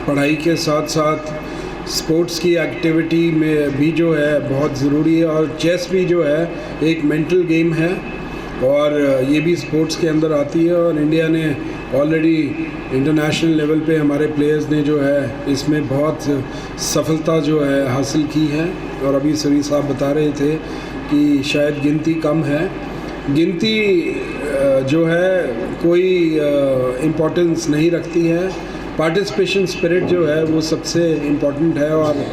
पढ़ाई के साथ साथ स्पोर्ट्स की एक्टिविटी में भी जो है बहुत ज़रूरी है और चेस भी जो है एक मेंटल गेम है और ये भी स्पोर्ट्स के अंदर आती है और इंडिया ने ऑलरेडी इंटरनेशनल लेवल पे हमारे प्लेयर्स ने जो है इसमें बहुत सफलता जो है हासिल की है। और अभी सभी साहब बता रहे थे कि शायद गिनती कम है, गिनती जो है कोई इम्पोर्टेंस नहीं रखती है, पार्टिसिपेशन स्पिरिट जो है वो सबसे इम्पोर्टेंट है। और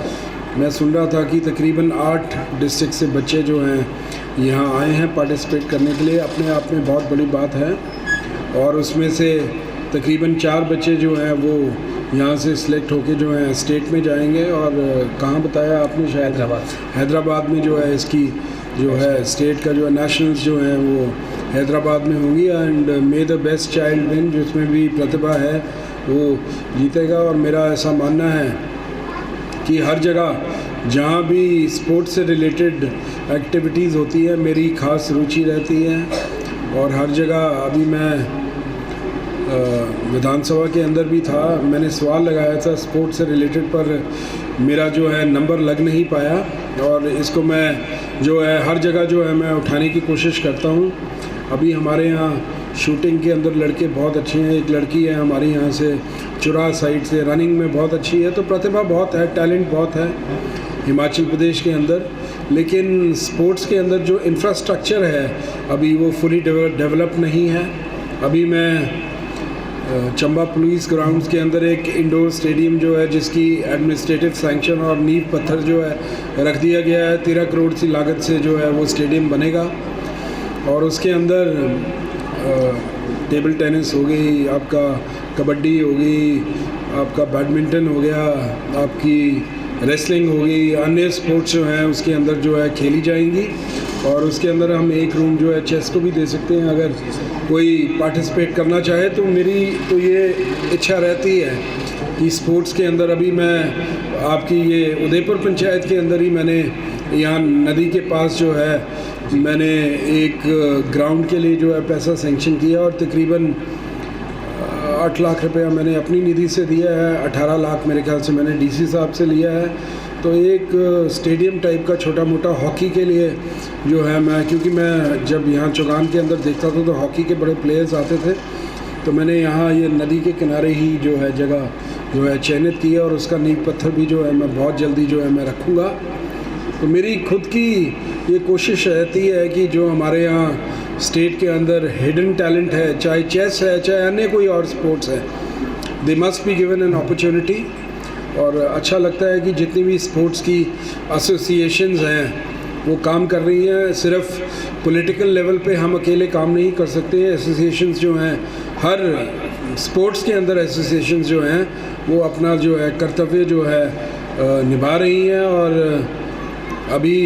मैं सुन रहा था कि तकरीबन 8 डिस्ट्रिक्ट से बच्चे जो हैं यहाँ आए हैं पार्टिसिपेट करने के लिए, अपने आप में बहुत बड़ी बात है। और उसमें से तकरीबन 4 बच्चे जो हैं वो यहाँ से सिलेक्ट होके जो हैं स्टेट में जाएंगे। और कहाँ बताया आपने? शायद हैदराबाद में जो है इसकी जो है स्टेट का जो है नेशनल्स जो हैं वो हैदराबाद में होंगी। And may the best child win, जिसमें भी प्रतिभा है वो जीतेगा। और मेरा ऐसा मानना है कि हर जगह जहाँ भी स्पोर्ट्स से रिलेटेड एक्टिविटीज़ होती है मेरी ख़ास रुचि रहती है। और हर जगह अभी मैं विधानसभा के अंदर भी था, मैंने सवाल लगाया था स्पोर्ट्स से रिलेटेड, पर मेरा जो है नंबर लग नहीं पाया। और इसको मैं जो है हर जगह जो है मैं उठाने की कोशिश करता हूँ। अभी हमारे यहाँ शूटिंग के अंदर लड़के बहुत अच्छे हैं, एक लड़की है हमारी यहाँ से चुरा साइड से, रनिंग में बहुत अच्छी है। तो प्रतिभा बहुत है, टैलेंट बहुत है हिमाचल प्रदेश के अंदर। लेकिन स्पोर्ट्स के अंदर जो इंफ्रास्ट्रक्चर है अभी वो फुली डेवलप नहीं है। अभी मैं चंबा पुलिस ग्राउंड्स के अंदर एक इंडोर स्टेडियम जो है जिसकी एडमिनिस्ट्रेटिव सैंक्शन और नींव पत्थर जो है रख दिया गया है, 13 करोड़ की लागत से जो है वो स्टेडियम बनेगा। और उसके अंदर टेबल टेनिस हो गई, आपका कबड्डी हो गई, आपका बैडमिंटन हो गया, आपकी रेसलिंग हो गई, अन्य स्पोर्ट्स जो हैं उसके अंदर जो है खेली जाएंगी। और उसके अंदर हम एक रूम जो है चेस को भी दे सकते हैं अगर कोई पार्टिसिपेट करना चाहे। तो मेरी तो ये इच्छा रहती है कि स्पोर्ट्स के अंदर अभी मैं आपकी ये उदयपुर पंचायत के अंदर ही मैंने यहाँ नदी के पास जो है मैंने एक ग्राउंड के लिए जो है पैसा सेंक्शन किया और तकरीबन 8 लाख रुपया मैंने अपनी निधि से दिया है, 18 लाख मेरे ख्याल से मैंने डीसी साहब से लिया है। तो एक स्टेडियम टाइप का छोटा मोटा हॉकी के लिए जो है मैं, क्योंकि मैं जब यहाँ चौगान के अंदर देखता था तो हॉकी के बड़े प्लेयर्स आते थे, तो मैंने यहाँ ये नदी के किनारे ही जो है जगह जो है चयनित की है और उसका नींव पत्थर भी जो है मैं बहुत जल्दी जो है मैं रखूँगा। तो मेरी खुद की ये कोशिश रहती है कि जो हमारे यहाँ स्टेट के अंदर हिडन टैलेंट है, चाहे चेस है चाहे अन्य कोई और स्पोर्ट्स है, they must be given an opportunity. और अच्छा लगता है कि जितनी भी स्पोर्ट्स की एसोसिएशंस हैं वो काम कर रही हैं। सिर्फ पॉलिटिकल लेवल पे हम अकेले काम नहीं कर सकते। एसोसिएशंस जो हैं, हर स्पोर्ट्स के अंदर एसोसिएशंस जो हैं वो अपना जो है कर्तव्य जो है निभा रही हैं। और अभी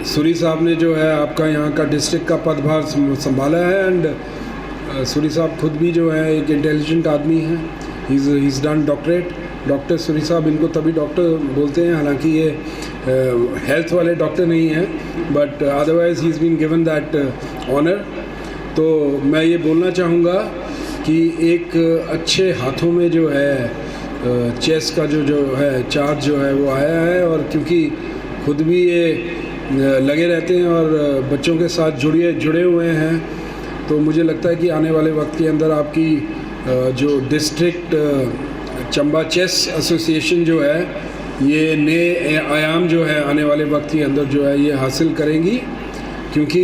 सूरी साहब ने जो है आपका यहाँ का डिस्ट्रिक्ट का पदभार संभाला है। एंड सूरी साहब खुद भी जो है एक इंटेलिजेंट आदमी हैं, he is done doctorate. Doctor Suri साहब, इनको तभी डॉक्टर बोलते हैं, हालांकि ये हेल्थ वाले डॉक्टर नहीं हैं, but otherwise he is been given that honour. तो मैं ये बोलना चाहूँगा कि एक अच्छे हाथों में जो है चेस का जो है चार्ज जो है वो आया है। और क्योंकि खुद भी ये लगे रहते हैं और बच्चों के साथ जुड़े हुए हैं, तो मुझे लगता है कि आने वाले वक्त के अंदर आपकी जो डिस्ट्रिक्ट चंबा चेस एसोसिएशन जो है ये नए आयाम जो है आने वाले वक्त के अंदर जो है ये हासिल करेंगी। क्योंकि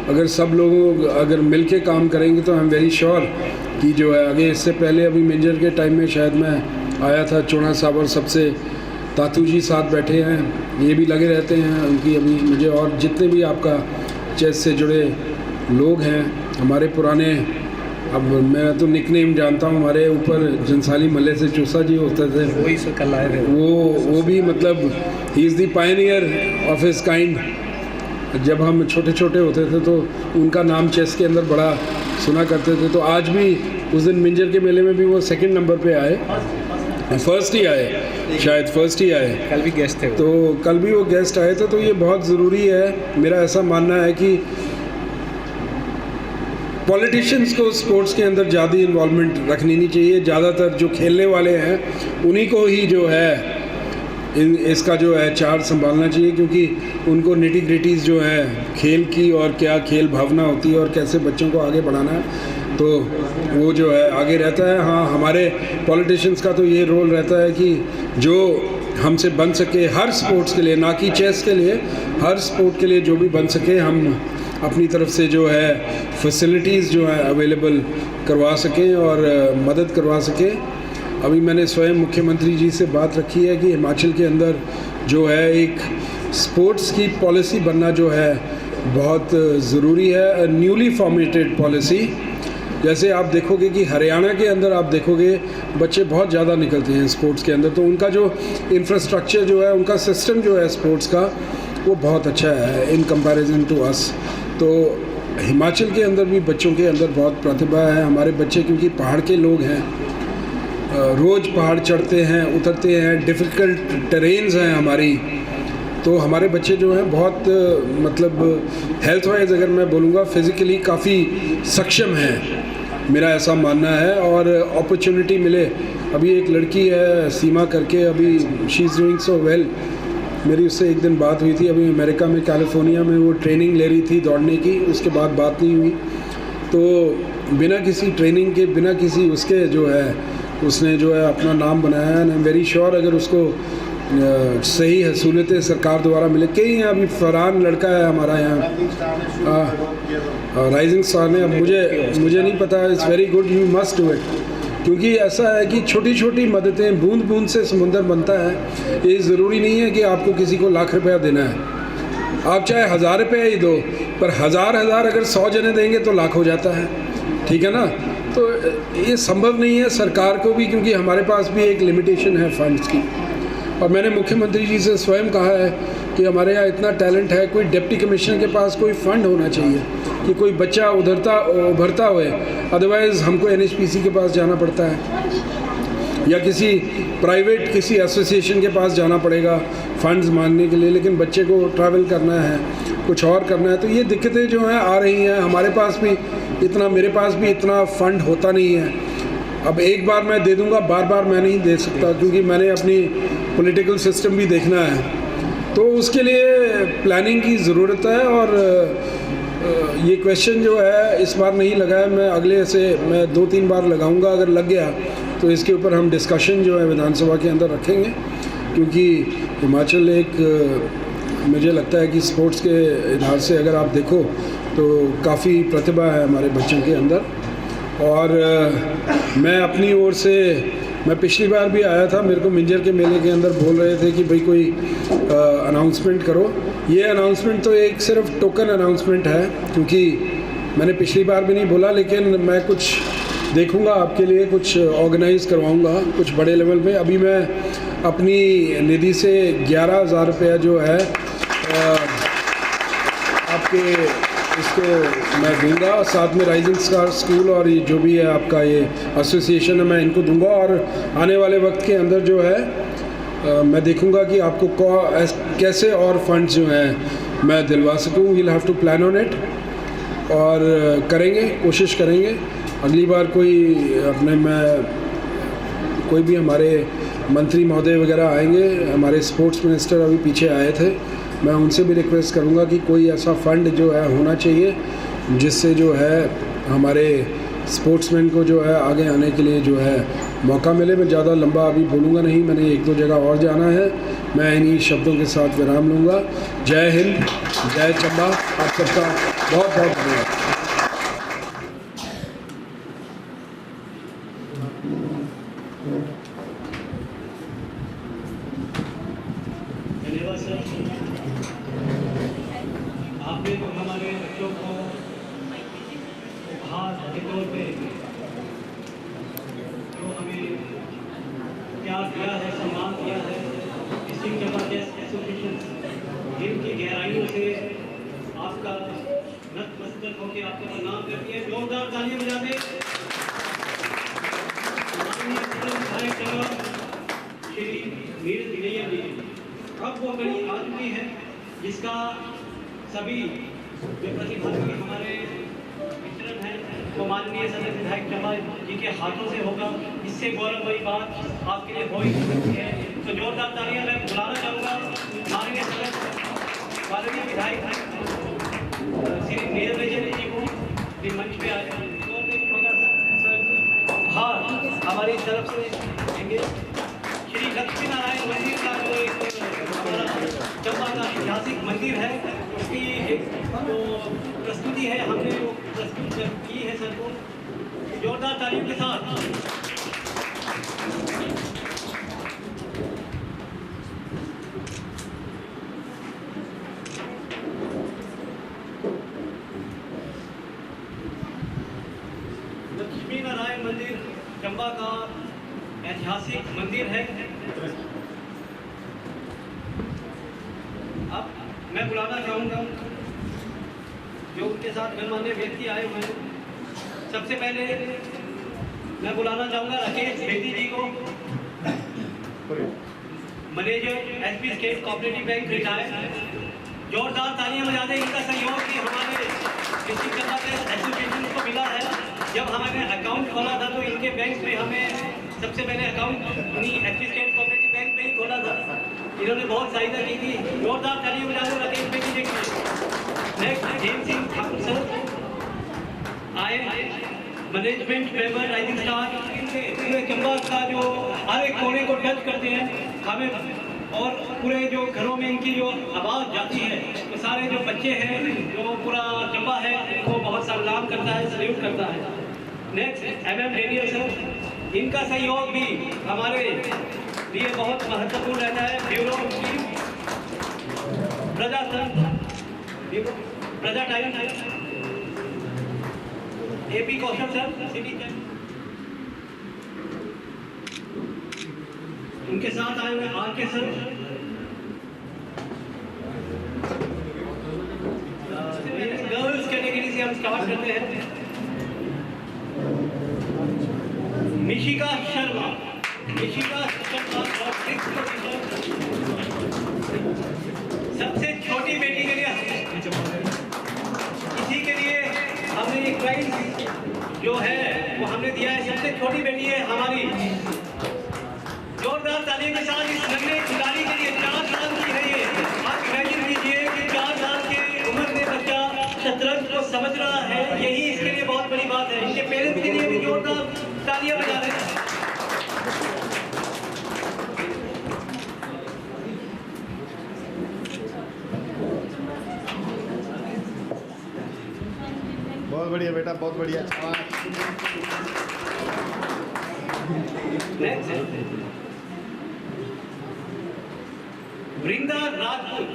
अगर सब लोग अगर मिल के काम करेंगे तो आई एम वेरी श्योर कि जो है आगे, इससे पहले अभी मेंजर के टाइम में शायद मैं आया था, चोणा साहब और सबसे तातू जी साथ बैठे हैं, ये भी लगे रहते हैं उनकी अभी मुझे, और जितने भी आपका चेस से जुड़े लोग हैं हमारे पुराने। अब मैं तो निकनेम जानता हूँ, हमारे ऊपर जंसाली मल्ले से चूसा जी होते थे, वही से कल आए थे। वो भी मतलब he is the Pioneer of his kind. जब हम छोटे छोटे होते थे तो उनका नाम चेस के अंदर बड़ा सुना करते थे। तो आज भी उस दिन मिंजर के मेले में भी वो सेकंड नंबर पे आए, फर्स्ट ही आए, शायद फर्स्ट ही आए। कल भी गेस्ट थे, तो कल भी वो गेस्ट आए थे। तो ये बहुत ज़रूरी है, मेरा ऐसा मानना है कि पॉलिटिशियंस को स्पोर्ट्स के अंदर ज़्यादा इन्वॉल्वमेंट रखनी नहीं चाहिए। ज़्यादातर जो खेलने वाले हैं उन्हीं को ही जो है इसका जो है चार्ज संभालना चाहिए, क्योंकि उनको निटी ग्रिटीज़ जो है खेल की और क्या खेल भावना होती है और कैसे बच्चों को आगे बढ़ाना है, तो वो जो है आगे रहता है। हाँ, हमारे पॉलिटिशियंस का तो ये रोल रहता है कि जो हमसे बन सके हर स्पोर्ट्स के लिए, ना कि चेस के लिए, हर स्पोर्ट के लिए जो भी बन सके हम अपनी तरफ से जो है फैसिलिटीज़ जो है अवेलेबल करवा सकें और मदद करवा सकें। अभी मैंने स्वयं मुख्यमंत्री जी से बात रखी है कि हिमाचल के अंदर जो है एक स्पोर्ट्स की पॉलिसी बनना जो है बहुत ज़रूरी है, न्यूली फॉर्मेटेड पॉलिसी। जैसे आप देखोगे कि हरियाणा के अंदर आप देखोगे बच्चे बहुत ज़्यादा निकलते हैं स्पोर्ट्स के अंदर, तो उनका जो इंफ्रास्ट्रक्चर जो है, उनका सिस्टम जो है स्पोर्ट्स का, वो बहुत अच्छा है इन कंपैरिजन टू अस। तो हिमाचल के अंदर भी बच्चों के अंदर बहुत प्रतिभा है। हमारे बच्चे क्योंकि पहाड़ के लोग हैं, रोज़ पहाड़ चढ़ते हैं, उतरते हैं, डिफ़िकल्ट टेरेन्स हैं हमारी, तो हमारे बच्चे जो हैं बहुत मतलब हेल्थ वाइज अगर मैं बोलूँगा फिज़िकली काफ़ी सक्षम हैं, मेरा ऐसा मानना है। और अपॉर्चुनिटी मिले, अभी एक लड़की है सीमा करके, अभी she is doing so well, मेरी उससे एक दिन बात हुई थी, अभी अमेरिका में कैलिफोर्निया में वो ट्रेनिंग ले रही थी दौड़ने की, उसके बाद बात नहीं हुई। तो बिना किसी ट्रेनिंग के, बिना किसी उसके जो है उसने जो है अपना नाम बनाया है। आई एम वेरी श्योर अगर उसको सही सहूलतें सरकार द्वारा मिले। कई यहाँ अभी फरहान लड़का है हमारा यहाँ राइजिंग स्टार ने, अब मुझे नहीं पता, it's very good, you must do it, क्योंकि ऐसा है कि छोटी छोटी मददें, बूंद बूंद से समुंदर बनता है। ये ज़रूरी नहीं है कि आपको किसी को लाख रुपया देना है, आप चाहे 1000 रुपया ही दो, पर हज़ार अगर 100 जने देंगे तो लाख हो जाता है, ठीक है ना। तो ये संभव नहीं है सरकार को भी, क्योंकि हमारे पास भी एक लिमिटेशन है फंड्स की। और मैंने मुख्यमंत्री जी से स्वयं कहा है कि हमारे यहाँ इतना टैलेंट है, कोई डिप्टी कमिश्नर के पास कोई फ़ंड होना चाहिए कि कोई बच्चा उभरता हुए, अदरवाइज़ हमको NHPC के पास जाना पड़ता है या किसी प्राइवेट किसी एसोसिएशन के पास जाना पड़ेगा फंड्स मांगने के लिए, लेकिन बच्चे को ट्रैवल करना है, कुछ और करना है। तो ये दिक्कतें जो हैं आ रही हैं। हमारे पास भी इतना, मेरे पास भी इतना फ़ंड होता नहीं है। अब एक बार मैं दे दूंगा, बार बार मैं नहीं दे सकता, क्योंकि मैंने अपनी पॉलिटिकल सिस्टम भी देखना है, तो उसके लिए प्लानिंग की ज़रूरत है। और ये क्वेश्चन जो है इस बार नहीं लगा है, मैं अगले से मैं 2-3 बार लगाऊंगा, अगर लग गया तो इसके ऊपर हम डिस्कशन जो है विधानसभा के अंदर रखेंगे, क्योंकि हिमाचल एक मुझे लगता है कि स्पोर्ट्स के इधर से अगर आप देखो तो काफ़ी प्रतिभा है हमारे बच्चों के अंदर। और मैं अपनी ओर से, मैं पिछली बार भी आया था, मेरे को मिंजर के मेले के अंदर बोल रहे थे कि भाई कोई अनाउंसमेंट करो। ये अनाउंसमेंट तो एक सिर्फ टोकन अनाउंसमेंट है, क्योंकि मैंने पिछली बार भी नहीं बोला, लेकिन मैं कुछ देखूंगा आपके लिए, कुछ ऑर्गेनाइज़ करवाऊंगा कुछ बड़े लेवल पे। अभी मैं अपनी निधि से 11,000 रुपया जो है आपके इसको मैं दूंगा, साथ में राइजिंग स्टार स्कूल और ये जो भी है आपका ये एसोसिएशन है, मैं इनको दूंगा। और आने वाले वक्त के अंदर जो है मैं देखूंगा कि आपको कैसे और फंड्स जो हैं मैं दिलवा सकूं। We'll have to plan on it, और करेंगे, कोशिश करेंगे। अगली बार कोई भी हमारे मंत्री महोदय वगैरह आएंगे, हमारे स्पोर्ट्स मिनिस्टर अभी पीछे आए थे, मैं उनसे भी रिक्वेस्ट करूंगा कि कोई ऐसा फ़ंड जो है होना चाहिए जिससे जो है हमारे स्पोर्ट्समैन को जो है आगे आने के लिए जो है मौका मिले। मैं ज़्यादा लंबा अभी बोलूँगा नहीं, मैंने 1-2 जगह और जाना है। मैं इन्हीं शब्दों के साथ विराम लूँगा। जय हिंद, जय चंबा, आप सबका बहुत बहुत धन्यवाद। धन्यवाद सर। आपने तो हमारे बच्चों को उपहार के तौर पे जो हमें प्यार दिया है, सम्मान दिया है, डिस्ट्रिक्ट चंबा चेस एसोसिएशन इनकी गहराइयों से आपका नतमस्तक होकर आपका प्रणाम करती है। जोरदार तालियां बजा दें। माननीय विधायक चंबा श्री नीरज विजय जी, अब वो घड़ी आ चुकी है जिसका सभी जो प्रतिभागी हमारे मित्र हैं वो माननीय सदस्य विधायक चंबा जी के हाथों से होगा। इससे गौरवमयी बात आपके लिए हो ही सकती है। तो जोरदार तालियां मैं बुलाना चाहूँगा माननीय सदस्य माननीय विधायक श्री नीरज विजय जी को भी मंच पे आए और एक छोटा सा उपहार हमारी तरफ से देंगे। श्री लक्ष्मी नारायण मंदिर का जो एक हमारा चंबा का ऐतिहासिक मंदिर है उसकी एक जो प्रस्तुति है हमने वो प्रस्तुत की है सर को जोरदार तालियों के साथ। लक्ष्मी नारायण मंदिर चंबा का ऐतिहासिक मंदिर है। अब मैं बुलाना चाहूँगा जो उनके साथ गणमान्य व्यक्ति आए हुए हैं। सबसे पहले मैं बुलाना चाहूँगा राकेश बेदी जी को, manager SP state cooperative bank retired. जोरदार तालियां बजा दें। इनका सहयोग कि हमारे डिस्ट्रिक्ट चंबा के एसोसिएशन को मिला है। जब हमने अकाउंट खोला था तो इनके बैंक में हमें सबसे पहले अकाउंट उन्हीं एसपी स्टेट कोऑपरेटिव बैंक में ही खोला था। इन्होंने बहुत सहायता की थी। जोरदार तालियां बजा दो राकेश बेदी जी के लिए। नेक्स्ट हेम सिंह ठाकुर सर आए, मैनेजमेंट मेंबर राइजिंग स्टार। पूरे चंबा का जो हर एक कोने को टच करते हैं हमें और पूरे जो घरों में इनकी जो आवाज़ जाती है तो सारे जो बच्चे हैं जो पूरा चंबा है इनको बहुत सलाम करता है, सल्यूट करता है। नेक्स्ट MM डेनियल सर, इनका सहयोग भी हमारे लिए बहुत महत्वपूर्ण रहता है। ब्यूरो प्रजा सर, प्रजा टाइम AP कौशल सर सिटी चैन, उनके साथ आए हुए RK सर, गर्ल्स कैटेगरी से हम स्टार्ट करते हैं। मिशिका शर्मा सबसे छोटी बेटी के लिए इसी के लिए हमने एक प्राइज जो है वो हमने दिया है। सबसे छोटी बेटी है हमारी। जोरदार तालियों के साथ इस नन्हे खिलाड़ी के लिए 4 साल की है ये। आप इमेजिन कीजिए कि 4 साल के उम्र में बच्चा शतरंज को समझ रहा है, यही इसके लिए बहुत बड़ी बात है। इनके पेरेंट्स के लिए भी जोरदार तालियां बजा रहे हैं। बहुत बढ़िया बेटा, बहुत बढ़िया। वृंदा राजपूत,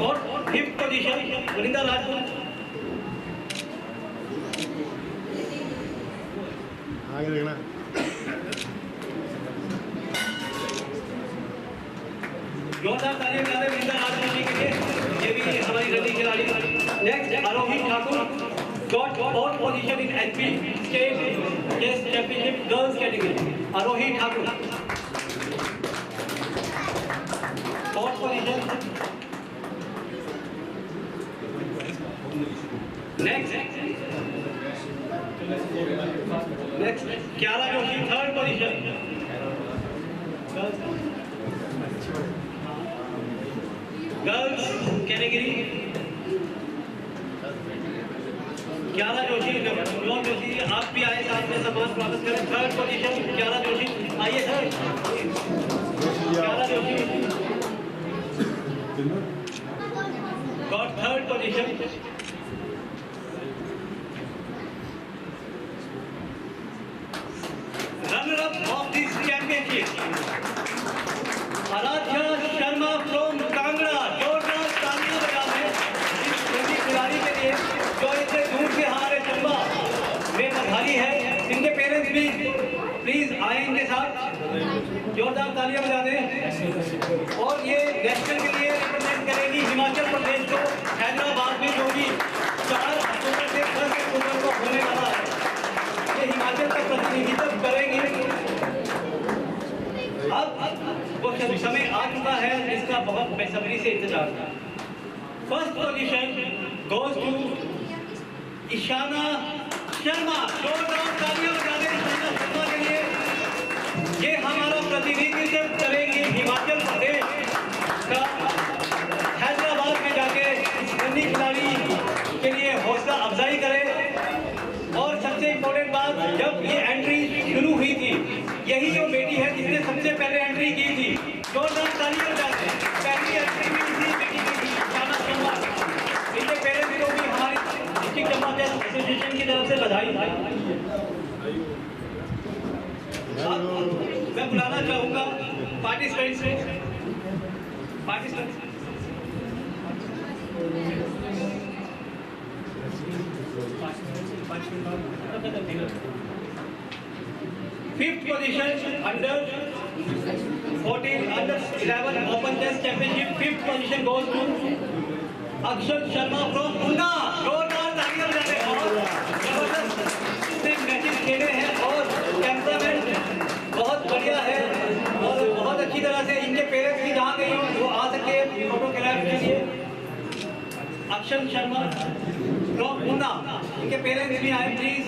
और 5th पोजीशन वृंदा राजपूत। आगे देखना। जोरदार तालियां बजा रहे वृंदा राजपूत जी के लिए, ये भी हमारी रनिंग खिलाड़ी। Next Aarohi Thakur, got 4th position in HP State Chess Championship Girls category. Aarohi Thakur 4th position. Next Kiara Joshi 3rd position. Girls category. Kiara Joshi, Navjot Joshi, आप भी आए साथ में सम्मान प्राप्त करें। 3rd पोजीशन कियारा जोशी, आइए sir. Kiara Joshi got 3rd position. Runner up of this championship Aradhya Sharma from Kangra. जोरदार तालियां बजा दें। और ये नेशनल के लिए रिप्रेजेंट करेगी हिमाचल प्रदेश को हैदराबाद में, जो कि 4 अक्टूबर से 10 अक्टूबर को होने वाला है। ये हिमाचल का प्रतिनिधित्व करेंगे। अब वो समय आ चुका है जिसका बहुत बेसब्री से इंतजार था। First position goes to Ishana Sharma. जोरदार तालियां बजा दें ईशाना शर्मा के लिए। ये हमारा प्रतिनिधित्व करेंगे हिमाचल प्रदेश का, हैदराबाद में जाके नन्ही खिलाड़ी के लिए हौसला अफजाई करें। और सबसे इम्पोर्टेंट बात, जब ये एंट्री शुरू हुई थी, यही जो बेटी है जिसने सबसे पहले एंट्री की थी। जोरदार तालियां बजाते हैं। पहली एंट्री भी इसी बेटी की थी, ईशाना शर्मा। इनके पेरेंट्स को भी हमारी डिस्ट्रिक्ट चंबा चेस एसोसिएशन की तरफ से बधाई। मैं बुलाना चाहूँगा पार्टिसिपेंट्स को। Fifth position under 11 open chess championship, fifth position goes to Akshar Sharma from Una. जोरदार तालियां बजाते हैं। और जबरदस्त मैचेस खेले हैं और टेम्परामेंट बहुत बढ़िया है और बहुत अच्छी तरह से इनके पेरेंट्स भी जहाँ गए वो आ सके फोटोग्राफ के लिए। अक्षर शर्मा फ्रॉम ऊना, इनके पेरेंट्स भी आए प्लीज,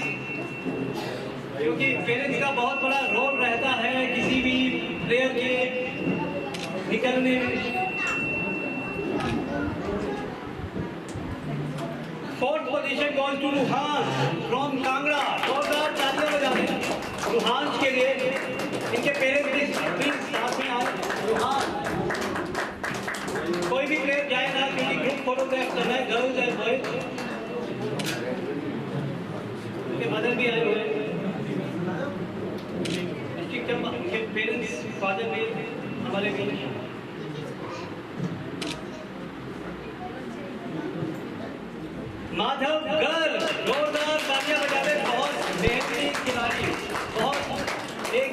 क्योंकि पेरेंट्स का बहुत बड़ा रोल रहता है किसी भी प्लेयर के निकलने में। Fourth position goes to Ruhan from Kangra. जोरदार तालियां बजा दें रुहान के लिए। इनके पेरेंट्स प्लीज साथ में आए। रुहान, कोई भी प्लेयर जाए ना, क्योंकि ग्रुप फोटोग्राफ करना है, गर्ल्स एंड बॉयज। उनके मदर भी आए हुए हैं, डिस्ट्रिक्ट चंबा के पेरेंट्स, फादर भी हमारे बीच। माधव गर्ल, जोरदार तालियां बजा दें। बहुत बेहतरीन खिलाड़ी, बहुत एक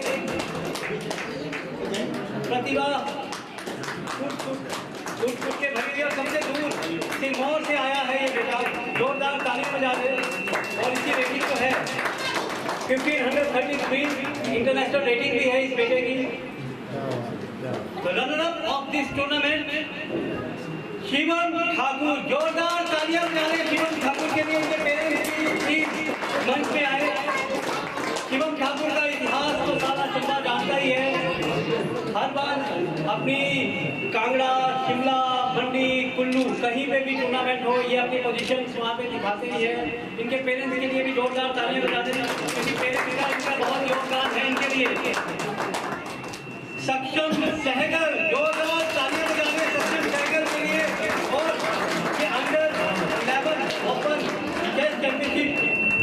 प्रतिभा छूट के भरी हुई और सबसे दूर सिरमौर से आया है ये बेटा। जोरदार तालियां बजा दें। और इसकी रेटिंग तो है 1533 इंटरनेशनल रेटिंग भी है इस बेटे की। Runner up of this tournament Shivam Thakur. जोरदार तालियां बजा रहे शिवम ठाकुर के लिए। उनके पेरेंट्स भी मंच में आए। शिवम ठाकुर का इतिहास तो सारा चंबा जानता ही है। हर बार अपनी कांगड़ा, शिमला, मंडी, कुल्लू कहीं पे भी टूर्नामेंट हो, ये अपनी पोजीशन वहाँ पे दिखाते ही है। इनके पेरेंट्स के लिए भी जोरदार तालियां बजा देना, क्योंकि पेरेंट्स का इनका बहुत योगदान है इनके लिए। सक्षम सहगल, जोरदार तालियां बजा दें सक्षम सहगल के लिए। और ये अंडर 11 ओपन चेस चैंपियनशिप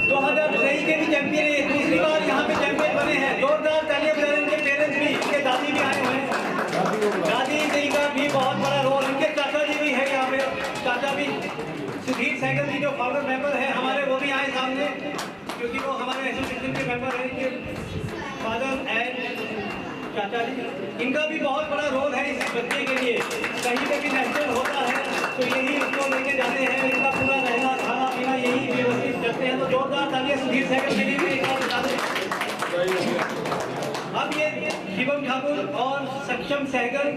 2023 के भी चैंपियन है, दूसरी बार यहाँ पे चैंपियन बने हैं। जोरदार तालियां बजा दें। इनके पेरेंट्स भी, इनके दादी भी आए हुए हैं। दादी जी का भी बहुत बड़ा रोल, इनके चाचा जी भी है यहाँ पे। चाचा भी सुधीर सहगल जी जो फाउंडर मेंबर है हमारे, वो भी आए सामने, क्योंकि वो हमारे एसोसिएशन के मेंबर हैं। इनके फादर एंड चाचा जी, इनका भी बहुत बड़ा रोल है इस बच्चे के लिए। कहीं पे भी नेशनल होता है तो यही उसको लेके जाते हैं, इनका पूरा रहना खाना पीना यही व्यवस्थित करते हैं। तो जोरदार तालियां सुधीर सहगल के लिए भी एक बार बता दें। अब ये शिवम ठाकुर और सक्षम सहगल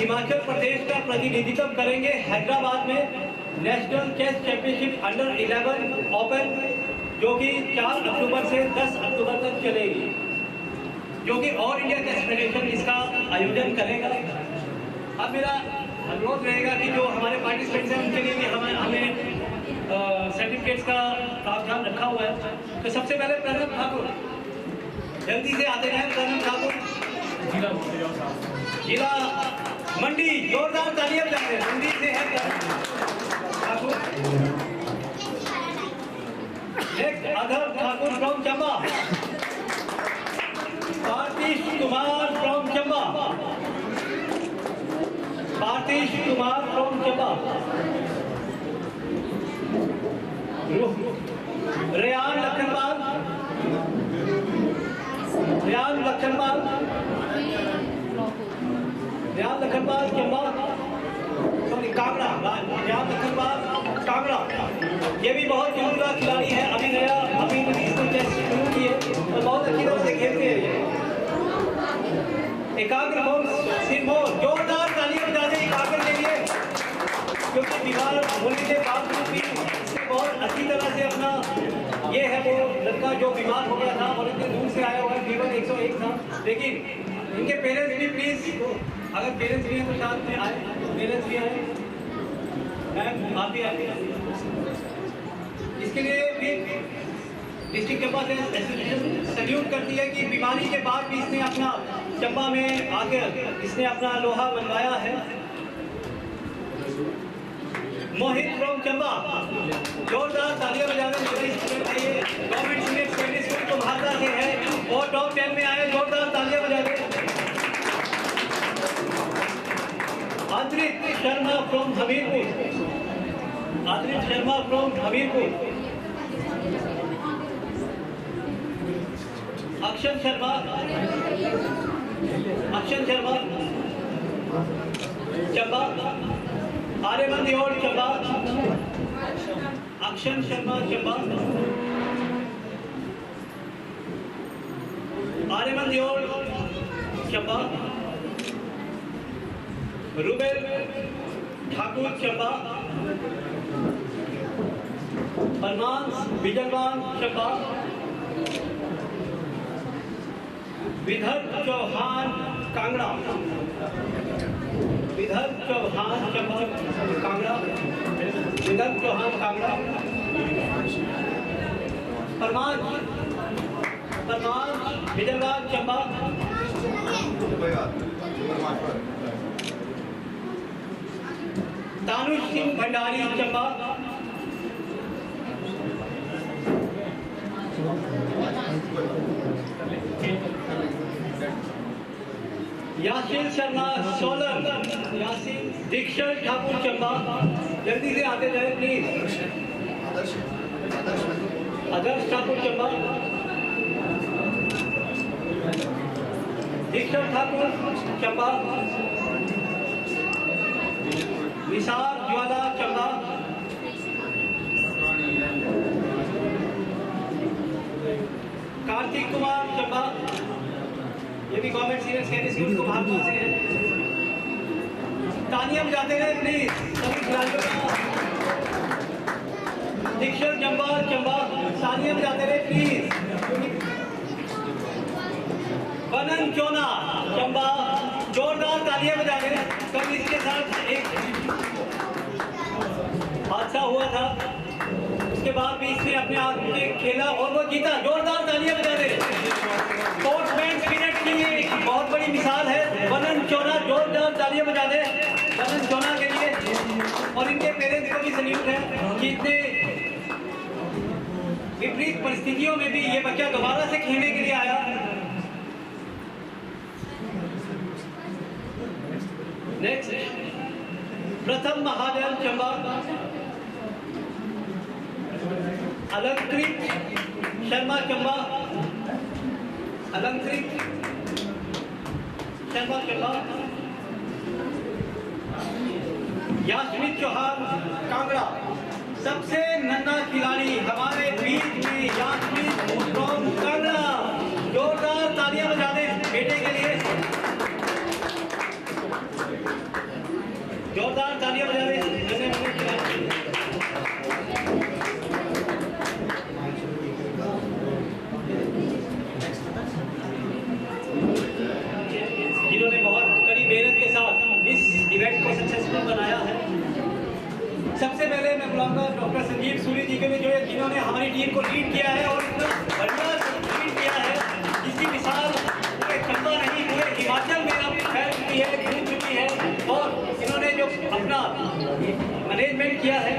हिमाचल प्रदेश का प्रतिनिधित्व करेंगे हैदराबाद में national chess championship under 11 open, जो कि 4 अक्टूबर से 10 अक्टूबर तक चलेगी, जो कि ऑल इंडिया चेस फेडरेशन इसका आयोजन करेगा। अब मेरा अनुरोध रहेगा कि जो हमारे पार्टिसिपेंट्स हैं उनके लिए भी हमें सर्टिफिकेट्स का प्रावधान रखा हुआ है। तो सबसे पहले प्रणव ठाकुर, जल्दी से आते हैं। प्रणव ठाकुर जिला मंडी, जोरदार तालियां बजाते हैं। मंडी से है Pranav Thakur. Next Adhar Thakur from Chamba. Parthish Kumar from Chamba. Parthish Kumar from Chamba. Reyan Lakhanpal. Reyan Lakhanpal Lakhanpal Chamba, sorry Kangra, Punjab Lakhanpal Kangra, ये भी बहुत जोरदार खिलाड़ी है, अभी नया अभी इसको टेस्ट शुरू किए और बहुत अच्छी तरह से खेलते हैं। एकाग्र सिरमौर, जोरदार तालियां बजा दें एकाग्र के लिए, क्योंकि बीमार होने के बावजूद भी इसने बहुत अच्छी तरह से अपना, ये है वो लड़का जो बीमार हो गया था और इतने दूर से आया हुआ है, फीवर 101 था, लेकिन इनके पेरेंट्स भी प्लीज, अगर पेरेंट्स भी हैं तो साथ में आए, पेरेंट्स भी आए, मैम आप भी आए। इसके लिए भी डिस्ट्रिक्ट चंबा से एसोसिएशन सैल्यूट करती है कि बीमारी के बाद भी इसने अपना चंबा में आकर इसने अपना लोहा बनवाया है। मोहित फ्रॉम चंबा, जोरदार तालियां बजा रहे हैं, गवर्नमेंट सीनियर सेकेंडरी स्कूल को भागा से है और टॉप 10 में आए, जोरदार तालियां बजा रहे हैं। आदृत शर्मा फ्रॉम हमीरपुर, आदृत शर्मा फ्रॉम हमीरपुर। अक्षर शर्मा, अक्षर शर्मा चंबा, आर्यमन योड़ चंबा, अक्षर शर्मा चंबा, आर्यमन योड़ चंबा, रुबेल ठाकुर चंबा, परमांस बिजलवान चंबा, विदर्भ चौहान कांगड़ा, विदर्भ चौहान चंबा कांगड़ा, विदर्भ चौहान कांगड़ा, परमांस बिजलवान चंबा, तानुष सिंह भंडारी चंबा, यासीन शर्मा सोलर, यासीन दीक्षित ठाकुर चंबा, जल्दी से आते जाए प्लीज। आदर्श ठाकुर चंबा, दीक्षित ठाकुर चंबा, विशाल ज्वाला चंबा, कार्तिक कुमार चंबा, ये भी गवर्नमेंट सीनियर सेकेंडरी स्कूल को भागवत से है। तालियां बजाते रहे प्लीज सभी खिलाड़ियों का। दीक्षित चंबा चंबा, तालियां बजाते रहे प्लीज। बनन चोना चंबा, जोरदार तालियां बजा रहे। कल इसके साथ एक हादसा हुआ था, उसके बाद भी इसने अपने आप में खेला और वो जीता। जोरदार तालियां बजा रहे। स्पोर्ट्समैन स्पिरिट की एक बहुत बड़ी मिसाल है बनन चोना, जोरदार तालियां बजा दे बनन चोना के लिए। और इनके पेरेंट्स को भी सल्यूट है कि इतने विपरीत परिस्थितियों में भी ये बच्चा दोबारा से खेलने के लिए आया। नेक्स्ट प्रथम महाजन चंबा, अलंकृत शर्मा चंबा, अलंकृत शर्मा चंबा, यास्मिन चौहान कांगड़ा, सबसे नन्हा खिलाड़ी हमारे बीच में यास्मिन फ्रॉम कांगड़ा। जोरदार तालियां बजा दें बेटे के लिए, जोरदार तालियां बजा दें। जिन्होंने बहुत कड़ी मेहनत के साथ इस इवेंट को सक्सेसफुल बनाया है। सबसे पहले मैं बुलाऊंगा डॉक्टर संजीव सूरी जी के लिए, जिन्होंने हमारी टीम को लीड किया है और इतना बढ़िया लीड किया है जिसकी मिसाल पूरे चंबा नहीं पूरे हिमाचल में अब फैल चुकी है, घूम चुकी है। और इन्होंने जो अपना मैनेजमेंट किया है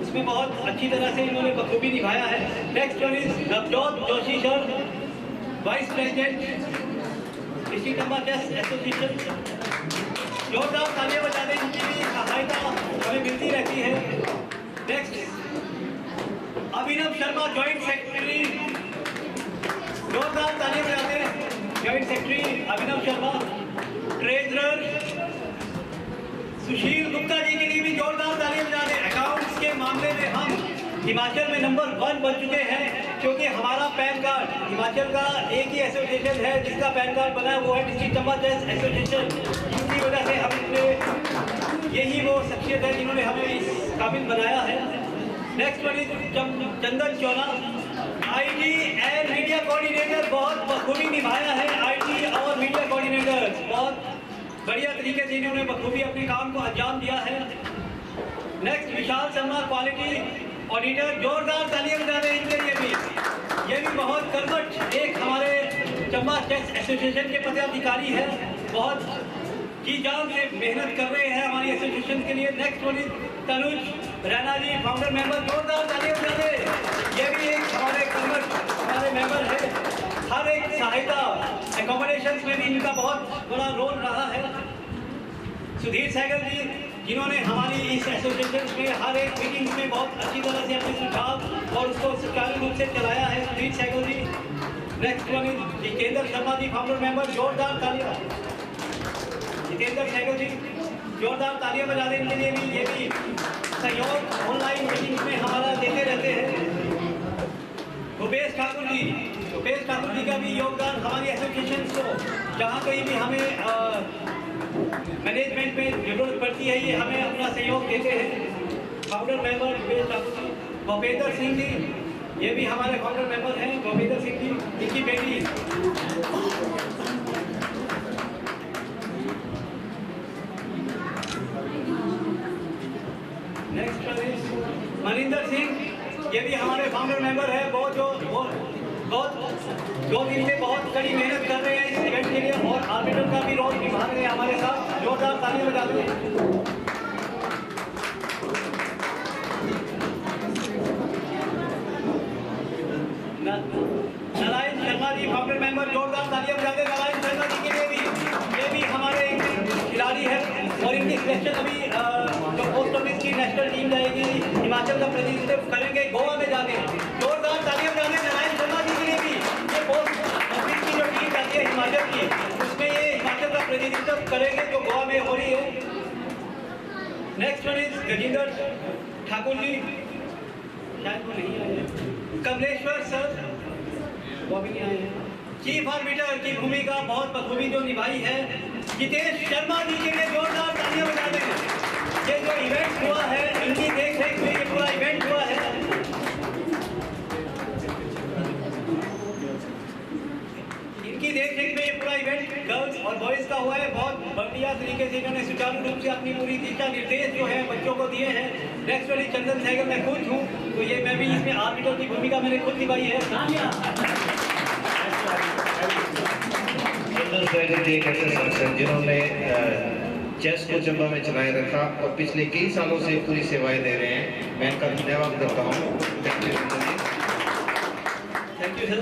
इसमें बहुत अच्छी तरह से इन्होंने बखूबी निभाया है। Next one is Navjot Joshi sir, vice president district Chamba chess association. जोरदार तालियां बजा दें, इनकी भी सहायता हमें मिलती रहती है। नेक्स्ट अभिनव शर्मा जॉइंट सेक्रेटरी, जोरदार तालियां बजा दें जॉइंट सेक्रेटरी अभिनव शर्मा। ट्रेजरर सुशील गुप्ता जी के लिए भी जोरदार तालियां बजा दें। अकाउंट्स के मामले में हम हिमाचल में नंबर 1 बन चुके हैं, क्योंकि हमारा पैन कार्ड, हिमाचल का एक ही एसोसिएशन है जिसका पैन कार्ड बना है, वो है डिस्ट्रिक्ट चंबा चेस एसोसिएशन। जिसकी वजह से हम इतने, यही वो शख्सियत है जिन्होंने हमें इस काबिल बनाया है। Next one is Chandan Chaula, IT and media coordinator, बहुत बखूबी निभाया है। आईटी और मीडिया कोऑर्डिनेटर बहुत बढ़िया तरीके से इन्होंने बखूबी अपने काम को अंजाम दिया है। Next Vishal Sharma, quality auditor, जोरदार तालियां बजा रहे हैं इनके लिए भी। ये भी बहुत कर्मठ एक हमारे चंबा चेस एसोसिएशन के पदाधिकारी है, बहुत जी जान से मेहनत कर रहे हैं हमारी एसोसिएशन के लिए। Next one is Tanuj Raina ji, founder member, जोरदार तालियां बजा रहे हैं। ये भी एक हमारे कर्मठ हमारे मेंबर है। हर एक सहायता एकोमोडेशन में भी इनका बहुत बड़ा रोल रहा है। सुधीर सहगल जी, जिन्होंने हमारी इस एसोसिएशन में हर एक मीटिंग में बहुत अच्छी तरह से अपने सुझाव और उसको सुचारू रूप से चलाया है, Sudhir Sehgal ji. Next one is Jitendra Sharma ji, founder member, जोरदार तालियां। जितेंद्र सहगल जी, जोरदार तालियां बजा दें इनके लिए भी। ये भी सहयोग ऑनलाइन मीटिंग्स में हमारा देते रहते हैं। भूपेश ठाकुर जी, भूपेश ठाकुर जी का भी योगदान हमारी एसोसिएशन को जहाँ कहीं भी हमें मैनेजमेंट में जरूरत पड़ती है, ये हमें अपना सहयोग देते हैं। Founder member Bhupesh Thakur ji. भूपेंद्र सिंह जी, ये भी हमारे फाउंडर मेंबर हैं। भूपेंद्र सिंह जी, इनकी बेटी नेक्स्ट मनिंदर सिंह, ये भी हमारे फाउंडर मेंबर है। बहुत दो दिन से बहुत कड़ी मेहनत कर रहे हैं इस इवेंट के लिए, और आर्बिटर का भी रोल निभा रहे हैं हमारे साथ। जोरदार तालियां बजा दें। नारायण शर्मा जी, फाउंडर मेंबर, जोरदार तालियां बजा दें नारायण शर्मा जी के लिए भी। ये भी हमारे खिलाड़ी है, और इनकी सिलेक्शन अभी जो पोस्ट ऑफिस की नेशनल टीम जाएगी, हिमाचल का प्रतिनिधित्व करेंगे गोवा में जाके। जोरदार तालियां बजा दें नारायण शर्मा जी के लिए भी। ये पोस्ट ऑफिस की जो टीम जाती है हिमाचल की, उसमें ये हिमाचल का प्रतिनिधित्व करेंगे जो गोवा में हो रही है। Next one is Gajendra Thakur ji, शायद वो नहीं आए हैं। कमलेश्वर सर, वो भी नहीं आए हैं। चीफ आर्बिटर की भूमिका बहुत बखूबी जो निभाई है, जितेश शर्मा जी के लिए जोरदार तालियां बजा दें। ये जो इवेंट हुआ है, इनकी देख रेख में ये पूरा इवेंट हुआ है। इनकी देख रेख में ये पूरा इवेंट गर्ल्स और बॉयज़ का हुआ है। बहुत बढ़िया तरीके से इन्होंने सुचारू रूप से अपनी पूरी दिशा निर्देश जो है बच्चों को दिए हैं। नेक्स्ट वाली चंदन सहगल, मैं खुद हूँ, तो ये मैं भी इसमें आर्बिटर की भूमिका मैंने खुद निभाई है। चंदन सहगल जी एक ऐसे शख्स हैं जिन्होंने चेस को चंबा में चलाए रखा और पिछले कई सालों से पूरी सेवाएं दे रहे हैं। मैं इनका धन्यवाद करता हूँ। Thank you sir.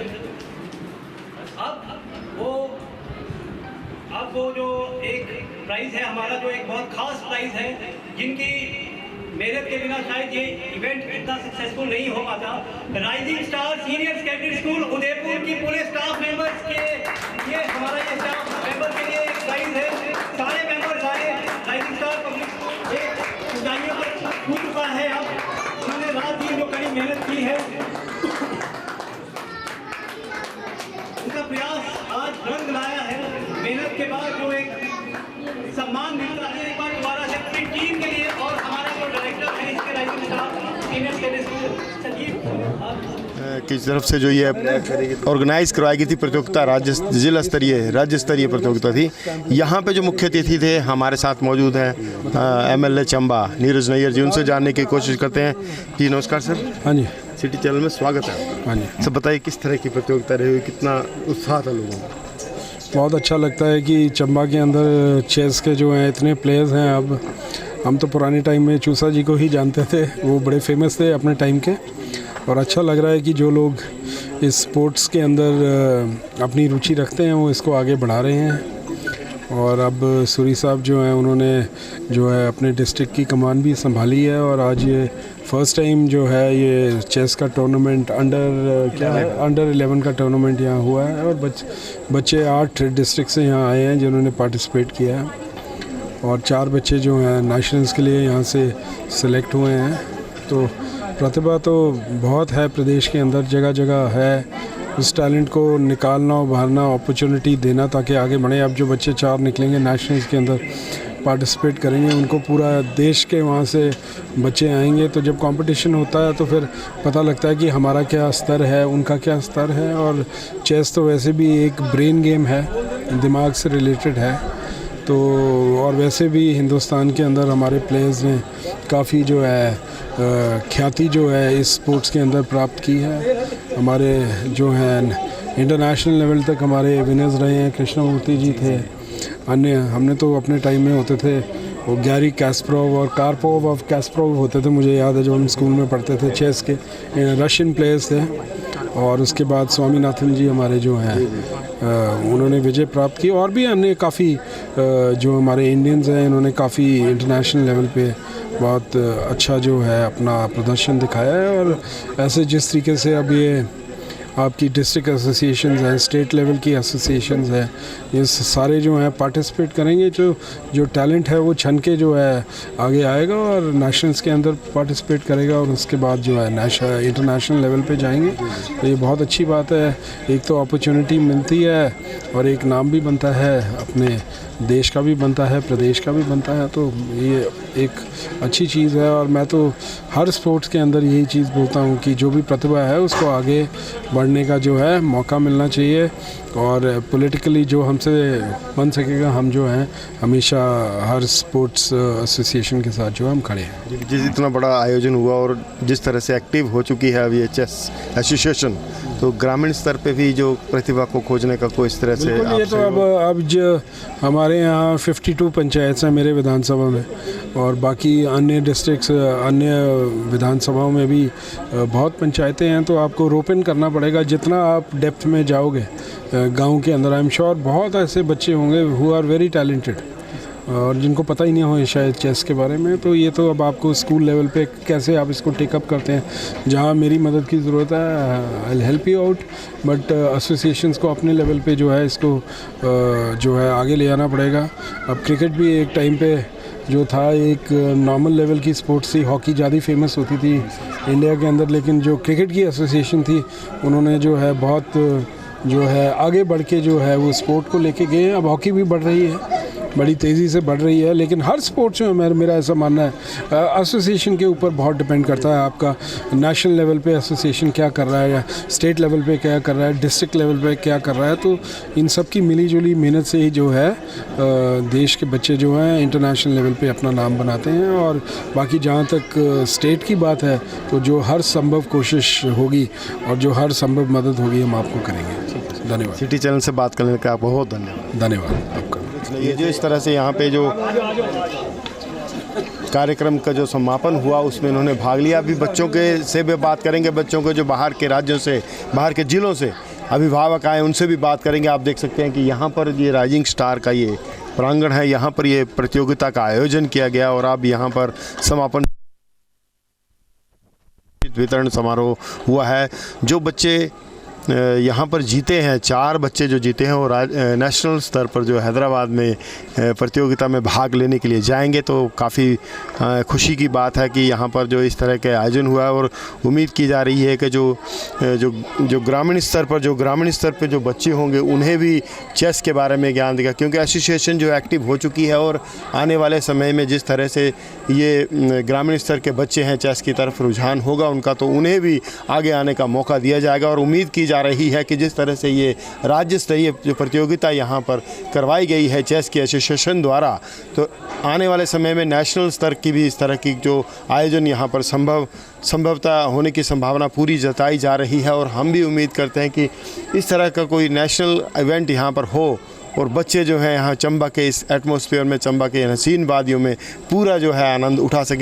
अब वो जो एक प्राइज़ है हमारा, जो एक बहुत खास प्राइज़ है, जिनकी मेहनत के बिना शायद ये इवेंट इतना सक्सेसफुल नहीं हो पाता। Rising star senior secondary school Udaipur की पूरे स्टाफ मेंबर्स के ये हमारा ये स्टाफ मेंबर के लिए एक प्राइज़ है। सारे मेंबर्स आए। राइजिंग स्टार पब्लिक स्कूल एक ऊंचाइयों पर छू चुका है। अब उन्होंने रात दिन जो कड़ी मेहनत की है, उनका प्रयास आज रंग लाया है। मेहनत के बाद जो एक सम्मान मिलता है, एक बार दोबारा से पूरी टीम के लिए। और हमारा जो डायरेक्टर है इसके rising star senior secondary school सजीव की तरफ से जो ये ऑर्गेनाइज करवाई गई थी प्रतियोगिता, जिला राज्य स्तरीय प्रतियोगिता थी। यहाँ पे जो मुख्य अतिथि थे हमारे साथ मौजूद हैं एमएलए चंबा नीरज नैयर जी, उनसे जानने की कोशिश करते हैं। जी नमस्कार सर। हाँ जी, सिटी चैनल में स्वागत है। हाँ जी सब बताइए किस तरह की प्रतियोगिता रही हुई, कितना उत्साह था लोगों में? बहुत अच्छा लगता है कि चंबा के अंदर चेस के जो हैं इतने प्लेयर्स हैं। अब हम तो पुराने टाइम में चूसा जी को ही जानते थे, वो बड़े फेमस थे अपने टाइम के। और अच्छा लग रहा है कि जो लोग इस स्पोर्ट्स के अंदर अपनी रुचि रखते हैं वो इसको आगे बढ़ा रहे हैं। और अब सूरी साहब जो हैं उन्होंने जो है अपने डिस्ट्रिक्ट की कमान भी संभाली है और आज ये फ़र्स्ट टाइम जो है ये चेस का टूर्नामेंट अंडर 11 का टूर्नामेंट यहाँ हुआ है और बच्चे 8 डिस्ट्रिक्ट से यहाँ आए हैं जिन्होंने पार्टिसिपेट किया है और 4 बच्चे जो हैं नेशनल्स के लिए यहाँ से सिलेक्ट हुए हैं। तो प्रतिभा तो बहुत है प्रदेश के अंदर, जगह जगह है। उस टैलेंट को निकालना, उभारना, अपॉर्चुनिटी देना ताकि आगे बढ़े। अब जो बच्चे 4 निकलेंगे नेशनल्स के अंदर पार्टिसिपेट करेंगे, उनको पूरा देश के वहाँ से बच्चे आएंगे। तो जब कंपटीशन होता है तो फिर पता लगता है कि हमारा क्या स्तर है, उनका क्या स्तर है। और चेस तो वैसे भी एक ब्रेन गेम है, दिमाग से रिलेटेड है। तो और वैसे भी हिंदुस्तान के अंदर हमारे प्लेयर्स ने काफ़ी जो है ख्याति जो है इस स्पोर्ट्स के अंदर प्राप्त की है। हमारे जो हैं इंटरनेशनल लेवल तक हमारे विनर्स रहे हैं। कृष्णमूर्ति जी थे, अन्य हमने तो अपने टाइम में होते थे वो गैरी कैस्परोव और कार्पोव ऑफ कैस्परोव होते थे, मुझे याद है जब हम स्कूल में पढ़ते थे। चेस के रशियन प्लेयर्स थे। और उसके बाद स्वामीनाथन जी हमारे जो हैं उन्होंने विजय प्राप्त की। और भी अन्य काफ़ी जो हमारे इंडियंस हैं इन्होंने काफ़ी इंटरनेशनल लेवल पे बहुत अच्छा जो है अपना प्रदर्शन दिखाया है। और ऐसे जिस तरीके से अब ये आपकी डिस्ट्रिक्ट एसोसिएशंस हैं, स्टेट लेवल की एसोसिएशंस हैं, ये सारे जो हैं पार्टिसिपेट करेंगे। जो टैलेंट है वो छन के जो है आगे आएगा और नेशनल्स के अंदर पार्टिसिपेट करेगा और उसके बाद जो है इंटरनेशनल लेवल पे जाएंगे। तो ये बहुत अच्छी बात है। एक तो अपॉर्चुनिटी मिलती है और एक नाम भी बनता है, अपने देश का भी बनता है, प्रदेश का भी बनता है। तो ये एक अच्छी चीज़ है। और मैं तो हर स्पोर्ट्स के अंदर यही चीज़ बोलता हूँ कि जो भी प्रतिभा है उसको आगे बढ़ने का जो है मौका मिलना चाहिए। और पॉलिटिकली जो हमसे बन सकेगा, हम जो हैं हमेशा हर स्पोर्ट्स एसोसिएशन के साथ जो है हम खड़े हैं। जिस इतना बड़ा आयोजन हुआ और जिस तरह से एक्टिव हो चुकी है अब ये चेस एसोसिएशन, तो ग्रामीण स्तर पे भी जो प्रतिभा को खोजने का कोई इस तरह से ये तो अब जो हमारे यहाँ 52 पंचायत हैं मेरे विधानसभा में और बाकी अन्य डिस्ट्रिक्ट्स, अन्य विधानसभाओं में भी बहुत पंचायतें हैं। तो आपको रोपन करना पड़ेगा जितना आप डेप्थ में जाओगे गांव के अंदर। आई एम श्योर बहुत ऐसे बच्चे होंगे हु आर वेरी टैलेंटेड और जिनको पता ही नहीं हो शायद चेस के बारे में। तो ये तो अब आपको स्कूल लेवल पे कैसे आप इसको टेकअप करते हैं। जहाँ मेरी मदद की ज़रूरत है I will help you out, but associations को अपने लेवल पे जो है इसको जो है आगे ले आना पड़ेगा। अब क्रिकेट भी एक टाइम पे जो था एक नॉर्मल लेवल की स्पोर्ट्स थी, हॉकी ज़्यादा फेमस होती थी इंडिया के अंदर, लेकिन जो क्रिकेट की एसोसिएशन थी उन्होंने जो है बहुत जो है आगे बढ़ के जो है वो स्पोर्ट को लेके गए। अब हॉकी भी बढ़ रही है, बड़ी तेज़ी से बढ़ रही है। लेकिन हर स्पोर्ट्स में मेरा ऐसा मानना है एसोसिएशन के ऊपर बहुत डिपेंड करता है। आपका नेशनल लेवल पे एसोसिएशन क्या कर रहा है या स्टेट लेवल पे क्या कर रहा है, डिस्ट्रिक्ट लेवल पे क्या कर रहा है। तो इन सब की मिली जुली मेहनत से ही जो है देश के बच्चे जो हैं इंटरनेशनल लेवल पे अपना नाम बनाते हैं। और बाकी जहाँ तक स्टेट की बात है तो जो हर संभव कोशिश होगी और जो हर संभव मदद होगी हम आपको करेंगे। धन्यवाद। सिटी चैनल से बात करने का बहुत धन्यवाद। धन्यवाद आपका। ये जो इस तरह से यहाँ पे जो कार्यक्रम का जो समापन हुआ उसमें इन्होंने भाग लिया। अभी बच्चों के से भी बात करेंगे, बच्चों को जो बाहर के राज्यों से, बाहर के ज़िलों से अभिभावक आए उनसे भी बात करेंगे। आप देख सकते हैं कि यहाँ पर ये राइजिंग स्टार का ये प्रांगण है, यहाँ पर ये प्रतियोगिता का आयोजन किया गया और अब यहाँ पर समापन वितरण समारोह हुआ है। जो बच्चे यहाँ पर जीते हैं, 4 बच्चे जो जीते हैं वो नेशनल स्तर पर जो हैदराबाद में प्रतियोगिता में भाग लेने के लिए जाएंगे। तो काफ़ी खुशी की बात है कि यहाँ पर जो इस तरह के आयोजन हुआ है और उम्मीद की जा रही है कि जो ग्रामीण स्तर पर जो बच्चे होंगे उन्हें भी चेस के बारे में ज्ञान देगा, क्योंकि एसोसिएशन जो एक्टिव हो चुकी है और आने वाले समय में जिस तरह से ये ग्रामीण स्तर के बच्चे हैं चेस की तरफ रुझान होगा उनका, तो उन्हें भी आगे आने का मौका दिया जाएगा। और उम्मीद की जा रही है कि जिस तरह से ये राज्य स्तरीय जो प्रतियोगिता यहाँ पर करवाई गई है चेस की एसोसिएशन द्वारा, तो आने वाले समय में नेशनल स्तर की भी इस तरह की जो आयोजन यहाँ पर संभवतः होने की संभावना पूरी जताई जा रही है। और हम भी उम्मीद करते हैं कि इस तरह का कोई नेशनल इवेंट यहाँ पर हो और बच्चे जो हैं यहाँ चंबा के इस एटमॉस्फेयर में, चंबा के हसीन वादियों में पूरा जो है आनंद उठा सकें।